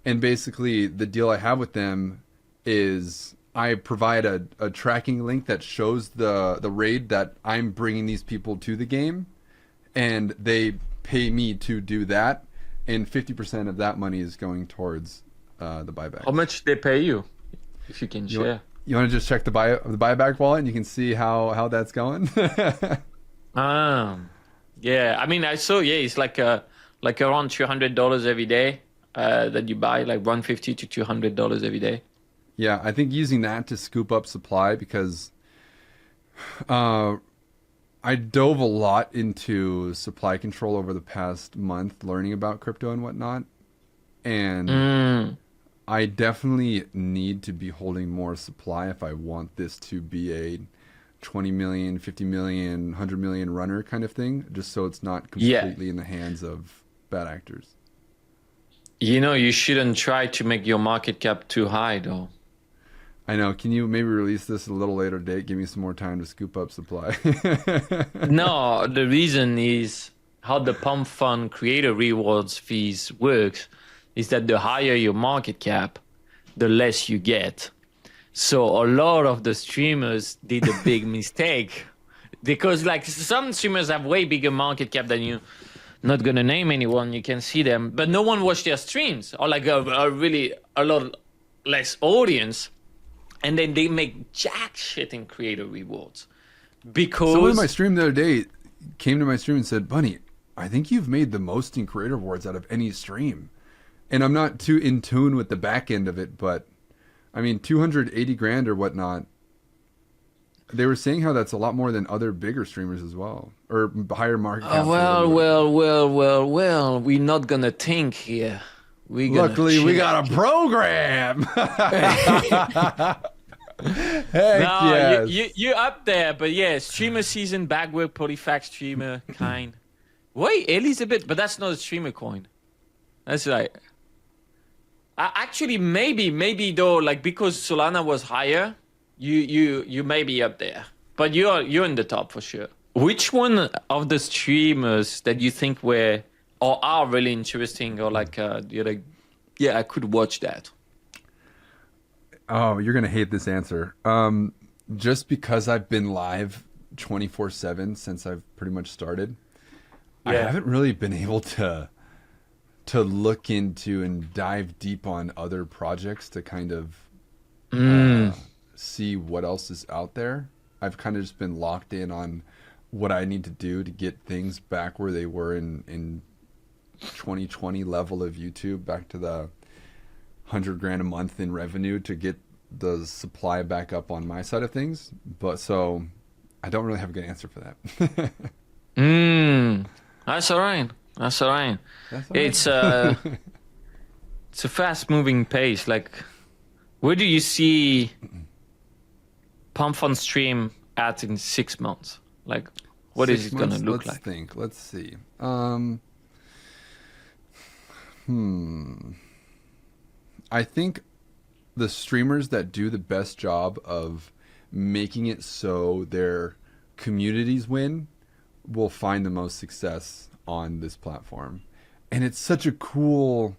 and basically the deal I have with them is I provide a tracking link that shows the raid that I'm bringing these people to the game, and they pay me to do that, and 50% of that money is going towards the buyback. How much they pay you, if you can share? You want to just check the buyback wallet, and you can see how that's going. Yeah. I mean, I saw. Yeah, it's like around $200 every day that you buy, like $150 to $200 every day. Yeah, I think using that to scoop up supply, because I dove a lot into supply control over the past month, learning about crypto and whatnot. And I definitely need to be holding more supply if I want this to be a 20 million, 50 million, 100 million runner kind of thing, just so it's not completely in the hands of bad actors. You shouldn't try to make your market cap too high, though. I know. Can you maybe release this at a little later date? Give me some more time to scoop up supply. No, the reason is how the PumpFun creator rewards fees works is that the higher your market cap, the less you get. So a lot of the streamers did a big mistake because like some streamers have way bigger market cap than you. Not gonna name anyone, you can see them, but no one watched their streams, or like a lot less audience. And then they make jack shit in creator rewards. Because someone in my stream the other day came to my stream and said, Bunny, I think you've made the most in creator rewards out of any stream. And I'm not too in tune with the back end of it, but I mean, 280 grand or whatnot. They were saying how that's a lot more than other bigger streamers as well, or higher market cap. Well, we're not gonna think here. Luckily, we got a program. Heck no, yes. you're up there, but yeah, streamer season, backward, polyfact streamer, kind. Wait, Elizabeth, but that's not a streamer coin. That's like, actually, maybe though, like because Solana was higher, you may be up there, but you're in the top for sure. Which one of the streamers that you think were or are really interesting, or like you're like, yeah, I could watch that? Oh, you're gonna hate this answer. Just because I've been live 24/7 since I've pretty much started, I haven't really been able to look into and dive deep on other projects to kind of see what else is out there. I've kind of just been locked in on what I need to do to get things back where they were in 2020 level of YouTube, back to the 100 grand a month in revenue to get the supply back up on my side of things. But so I don't really have a good answer for that. That's all right. It's a fast moving pace. Like, where do you see PumpFun stream at in 6 months? Like, what is it gonna look like? Let's see. I think the streamers that do the best job of making it so their communities win will find the most success on this platform. And it's such a cool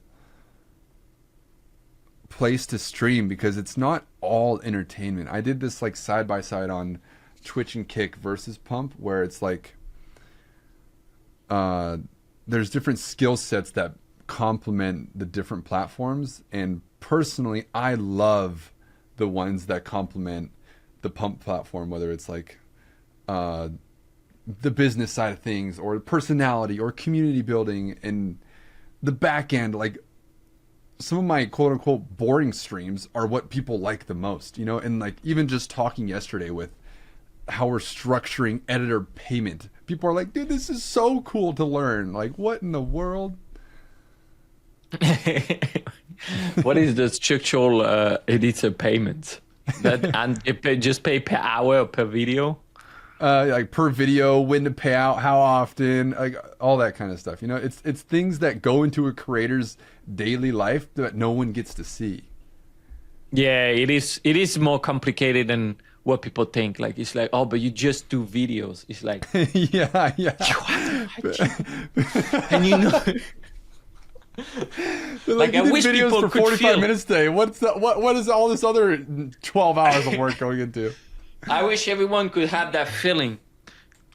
place to stream because it's not all entertainment. I did this like side by side on Twitch and Kick versus Pump, where it's like there's different skill sets that complement the different platforms, and personally I love the ones that complement the Pump platform, whether it's like the business side of things or personality or community building and the back end. Like, some of my quote unquote boring streams are what people like the most, you know? And like, even just talking yesterday with how we're structuring editor payment, people are like, dude, this is so cool to learn. Like, what in the world? What is the structural editor payment? That and just pay per hour or per video? Like per video, when to pay out, how often, like all that kind of stuff. You know, it's things that go into a creator's daily life that no one gets to see. Yeah, it is. It is more complicated than what people think. Like it's like, oh, but you just do videos. It's like, Yeah, yeah. and you know, Like, I you did wish videos people for could 45 feel. minutes today. What's that? What is all this other 12 hours of work going into? I wish everyone could have that feeling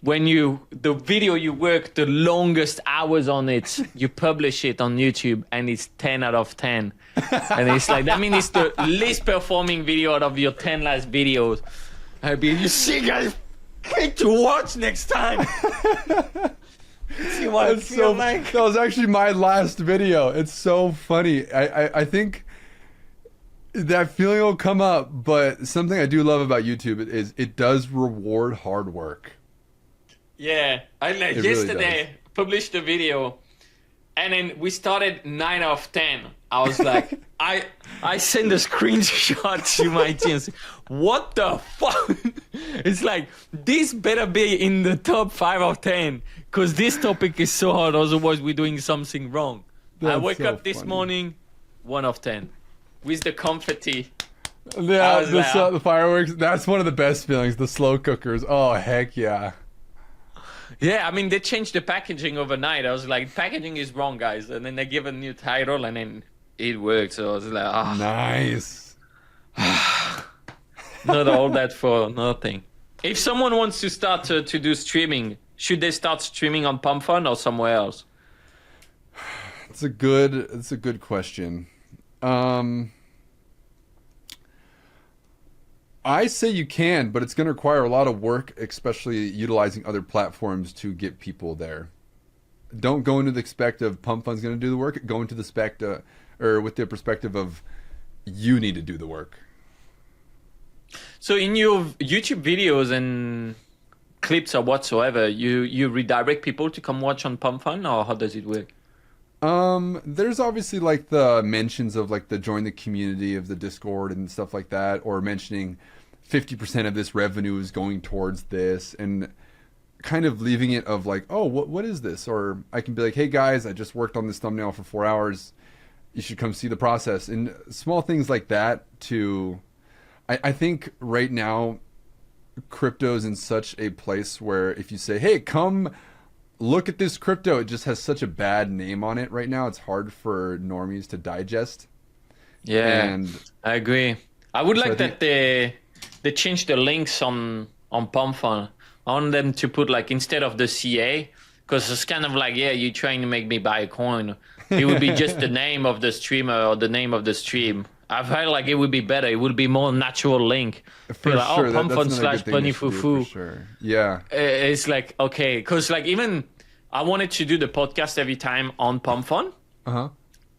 when the video you work the longest hours on it, you publish it on YouTube and it's 10 out of 10. And it's like, that means it's the least performing video out of your 10 last videos. I'd be, you see guys, hate to watch next time. See what I That's feel so, like? that was actually my last video. It's so funny. I think that feeling will come up, but something I do love about YouTube is it does reward hard work. Yeah, I like It really yesterday published a video, and then we started 9 out of 10. I was like, I sent a screenshot to my team. And said, what the fuck? It's like this better be in the top 5 of 10 because this topic is so hard. Otherwise, we're doing something wrong. I That's wake so up this funny. morning, 1 of 10, with the confetti. Yeah, was like, the fireworks. That's one of the best feelings. The slow cookers. Oh heck yeah. Yeah, I mean, they changed the packaging overnight. I was like, packaging is wrong, guys. And then they give a new title, and then it worked. So I was like, ah, Nice. not all that for nothing. If someone wants to start to do streaming, should they start streaming on PumpFun or somewhere else? It's a good question. I say you can, but it's going to require a lot of work, especially utilizing other platforms to get people there. Don't go into the perspective of PumpFun's going to do the work. Go into the or with the perspective of you need to do the work. So in your YouTube videos and clips or whatsoever, you redirect people to come watch on PumpFun, or how does it work? There's obviously like the mentions of like the join the community of the Discord and stuff like that, or mentioning 50% of this revenue is going towards this, and kind of leaving it of like, oh, what is this? Or I can be like, hey guys, I just worked on this thumbnail for 4 hours. You should come see the process. And small things like that to, I think right now, crypto's in such a place where if you say, hey, come look at this crypto, it just has such a bad name on it right now. It's hard for normies to digest. Yeah, And I agree. I would like I think- that they change the links on PumpFun. I want them to put like instead of the CA, because it's kind of like, yeah, you're trying to make me buy a coin. It would be just the name of the streamer or the name of the stream. I felt like it would be better. It would be more natural link. for Be like, sure, oh, that's PumpFun another / good thing they should do, BunnyFuFuu. for sure. Yeah. It's like, okay, because like even I wanted to do the podcast every time on PumpFun, Uh-huh.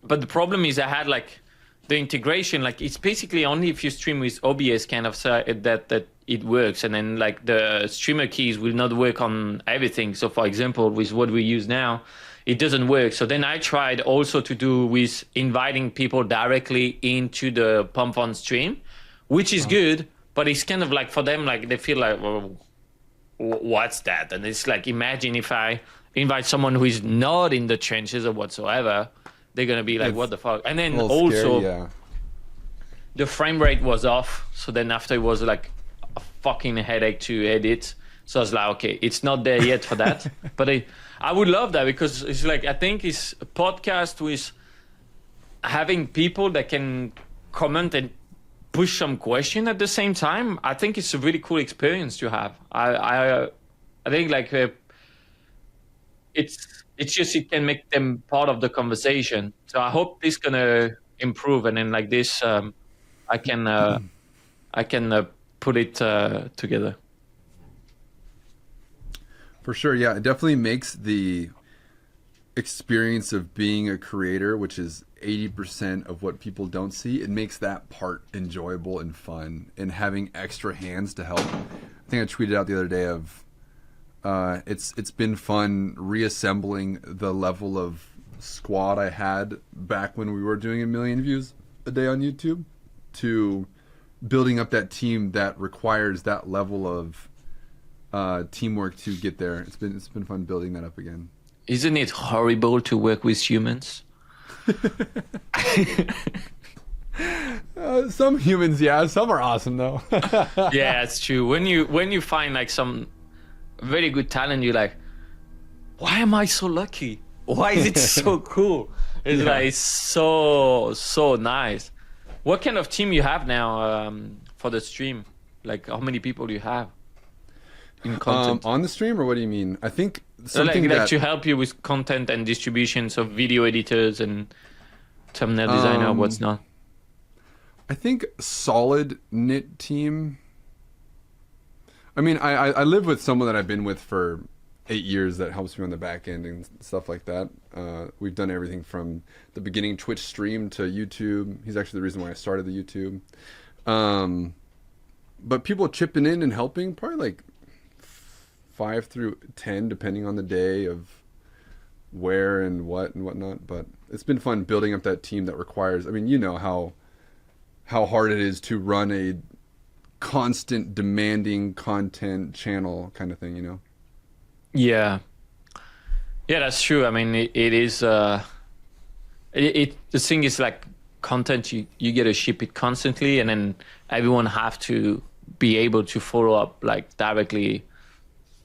but the problem is I had like the integration, like it's basically only if you stream with OBS kind of that it works, and then like the streamer keys will not work on everything. So for example, with what we use now, it doesn't work. So then I tried also to do with inviting people directly into the PumpFun stream, which is good, but it's kind of like for them, like they feel like, well, what's that? And it's like, imagine if I invite someone who is not in the trenches or whatsoever, they're gonna be like, It's what the fuck? And A then little also scary, yeah. the frame rate was off, so then after it was like a fucking headache to edit. So I was like, okay, it's not there yet for that. But I would love that, because it's like, I think it's a podcast with having people that can comment and push some question at the same time. I think it's a really cool experience to have. I think like it's just, it can make them part of the conversation. So I hope this gonna improve, and then like this, I can put it together. For sure, yeah. It definitely makes the experience of being a creator, which is 80% of what people don't see, it makes that part enjoyable and fun, and having extra hands to help. I think I tweeted out the other day of it's been fun reassembling the level of squad I had back when we were doing 1 million views a day on YouTube to building up that team that requires that level of teamwork to get there. It's been fun building that up again. Isn't it horrible to work with humans? Some humans, yeah. Some are awesome though. Yeah, it's true. When you find like some very good talent, you're like, why am I so lucky? Why is it so cool? It's like so nice. What kind of team you have now for the stream? Like how many people do you have in content? On the stream, or what do you mean? I think something like to help you with content and distribution, so video editors and thumbnail designer, what's not. I think solid knit team. I mean, I live with someone that I've been with for 8 years that helps me on the back end and stuff like that. We've done everything from the beginning Twitch stream to YouTube. He's actually the reason why I started the YouTube. But people chipping in and helping, probably like 5 through 10, depending on the day of where and what and whatnot. But it's been fun building up that team that requires, I mean, you know how hard it is to run a constant demanding content channel kind of thing, you know? Yeah, that's true. I mean, it is. The thing is, like, content. You get to ship it constantly, and then everyone have to be able to follow up like directly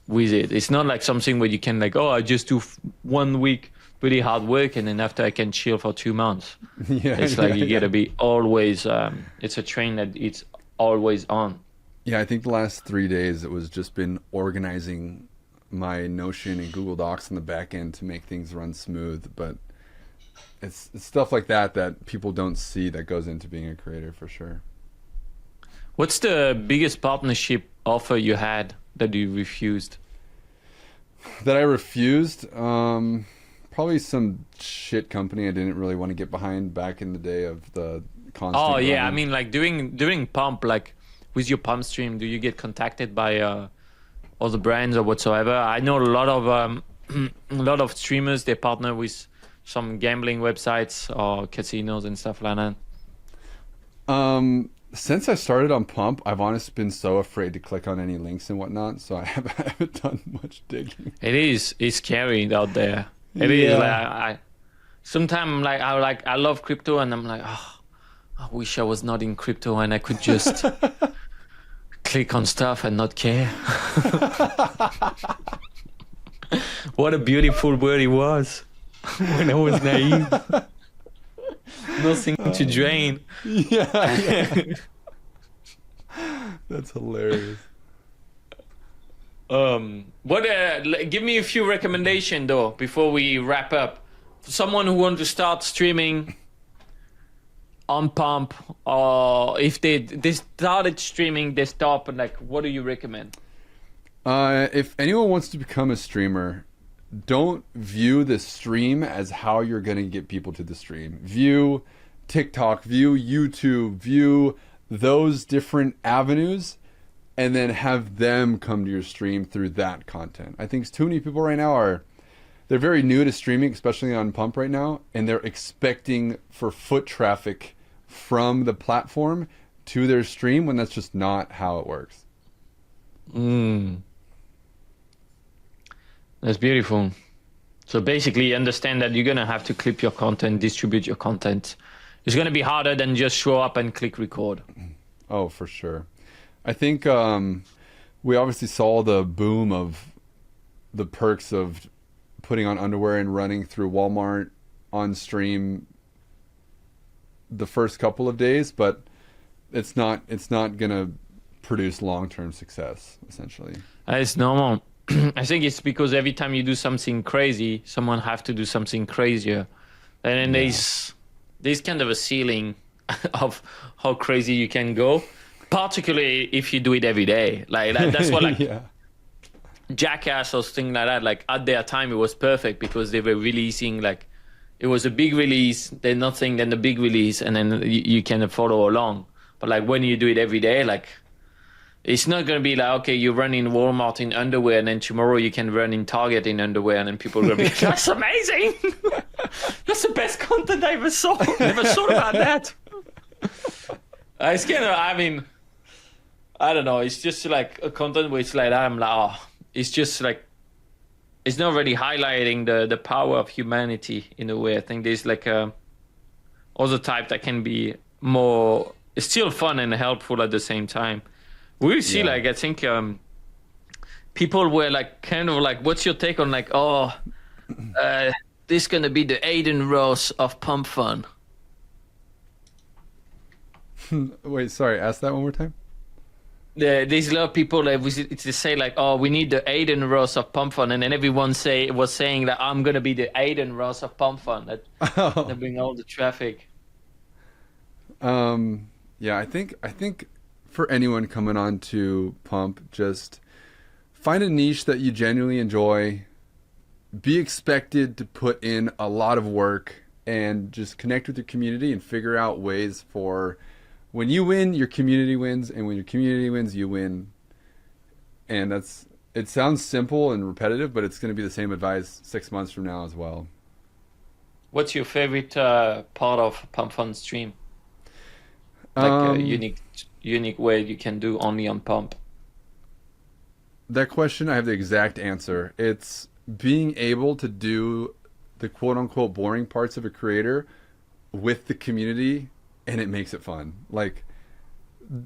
with it. It's not like something where you can like, oh, I just do 1 week really hard work, and then after I can chill for 2 months. Yeah, it's like you gotta be always. It's a train that it's always on. Yeah, I think the last 3 days it was just been organizing my Notion and Google Docs on the back end to make things run smooth, but it's stuff like that people don't see that goes into being a creator for sure. What's the biggest partnership offer you had that you refused? That I refused? Probably some shit company I didn't really want to get behind back in the day of the constant. Oh yeah, grinding. I mean like during Pump, like with your Pump stream, do you get contacted by other brands or whatsoever? I know a lot of streamers, they partner with some gambling websites or casinos and stuff like that. Since I started on Pump, I've honestly been so afraid to click on any links and whatnot, so I haven't done much digging. It's scary out there. It is like I sometimes like I love crypto and I'm like, oh, I wish I was not in crypto and I could just click on stuff and not care. What a beautiful word it was when I was naive. Nothing to drain. Yeah. That's hilarious. Give me a few recommendations though before we wrap up. For someone who wants to start streaming on Pump, or if they started streaming, they stop, and like, what do you recommend? If anyone wants to become a streamer, don't view the stream as how you're going to get people to the stream. View TikTok, view YouTube, view those different avenues, and then have them come to your stream through that content. I think too many people right now they're very new to streaming, especially on Pump right now, and they're expecting for foot traffic from the platform to their stream when that's just not how it works. That's beautiful. So basically understand that you're going to have to clip your content, distribute your content. It's going to be harder than just show up and click record. Oh, for sure. I think we obviously saw the boom of the perks of putting on underwear and running through Walmart on stream the first couple of days, but it's not going to produce long-term success, essentially. It's normal. I think it's because every time you do something crazy, someone have to do something crazier. And then there's kind of a ceiling of how crazy you can go, particularly if you do it every day. Like that's what like Jackass or things like that, like at their time it was perfect because they were releasing, like it was a big release, then nothing, then the big release, and then you can follow along. But like when you do it every day, like it's not going to be like, okay, you run in Walmart in underwear and then tomorrow you can run in Target in underwear and then people are going to be, that's amazing. That's the best content I ever saw. Never thought about that. It's kind of, I mean, I don't know. It's just like a content where it's like, I'm like, oh, it's just like, it's not really highlighting the power of humanity in a way. I think there's like a other type that can be more, it's still fun and helpful at the same time. We see like, I think people were like, kind of like, what's your take on like, oh, this is going to be the Aiden Rose of PumpFun. Wait, sorry, ask that one more time. There's a lot of people that they say like, oh, we need the Aiden Rose of PumpFun, and then everyone was saying that I'm gonna be the Aiden Rose of PumpFun. That bring all the traffic. Yeah, I think for anyone coming on to Pump, just find a niche that you genuinely enjoy. Be expected to put in a lot of work and just connect with your community and figure out ways for. When you win, your community wins, and when your community wins, you win. And it sounds simple and repetitive, but it's going to be the same advice 6 months from now as well. What's your favorite part of PumpFun stream? Like a unique way you can do only on Pump. That question, I have the exact answer. It's being able to do the quote-unquote boring parts of a creator with the community, and it makes it fun. Like,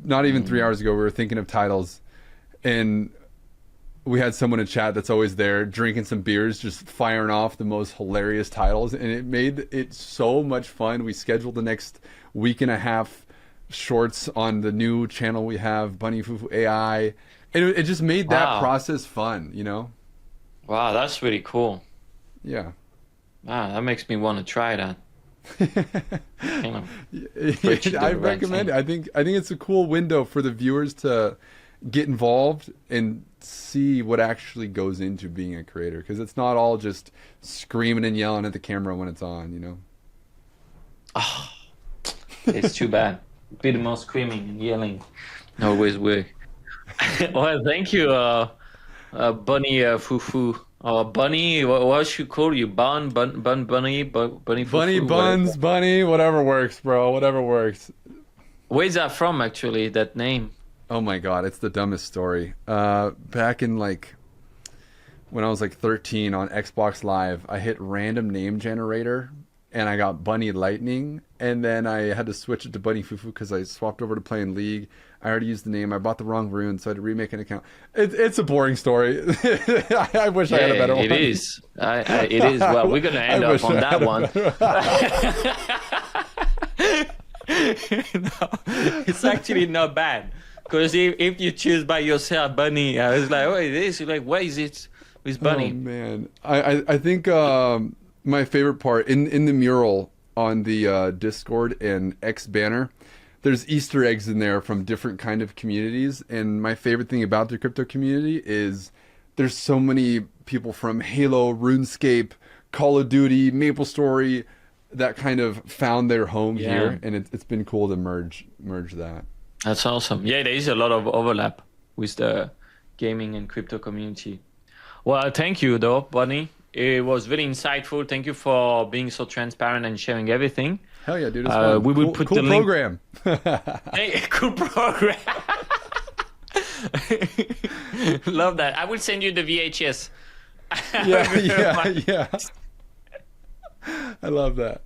not even 3 hours ago, we were thinking of titles, and we had someone in chat that's always there drinking some beers, just firing off the most hilarious titles, and it made it so much fun. We scheduled the next week and a half shorts on the new channel we have, BunnyFuFuu AI, and it just made that process fun, you know? Wow, that's really cool. Yeah. Wow, that makes me want to try that. I recommend it. I think it's a cool window for the viewers to get involved and see what actually goes into being a creator, because it's not all just screaming and yelling at the camera when it's on, you know. Oh, it's too bad. Be the most screaming and yelling always work. Well, thank you, BunnyFuFuu. Oh, Bunny, what should we call you? Bunny, BunnyFuFuu. Bunny, Buns, Bunny, whatever works, bro. Whatever works. Where's that from, actually, that name? Oh my god, it's the dumbest story. Back in like when I was like 13 on Xbox Live, I hit random name generator and I got Bunny Lightning, and then I had to switch it to BunnyFuFuu because I swapped over to playing League. I already used the name. I bought the wrong rune, so I had to remake an account. It's a boring story. I wish I had a better one. It is. It is. Well, we're going to end up on that one. No, it's actually not bad. Because if you choose by yourself, Bunny, I was like, oh, it is. You're like, what is it with Bunny? Oh, man. I think my favorite part, in the mural on the Discord and X banner, there's Easter eggs in there from different kind of communities. And my favorite thing about the crypto community is there's so many people from Halo, RuneScape, Call of Duty, MapleStory that kind of found their home here. And it's been cool to merge that. That's awesome. Yeah, there is a lot of overlap with the gaming and crypto community. Well, thank you, though, Bunny. It was very insightful. Thank you for being so transparent and sharing everything. Hell yeah, dude. It's fun. We will put the link. Program. Hey, cool program. Love that. I will send you the VHS. Yeah. I love that.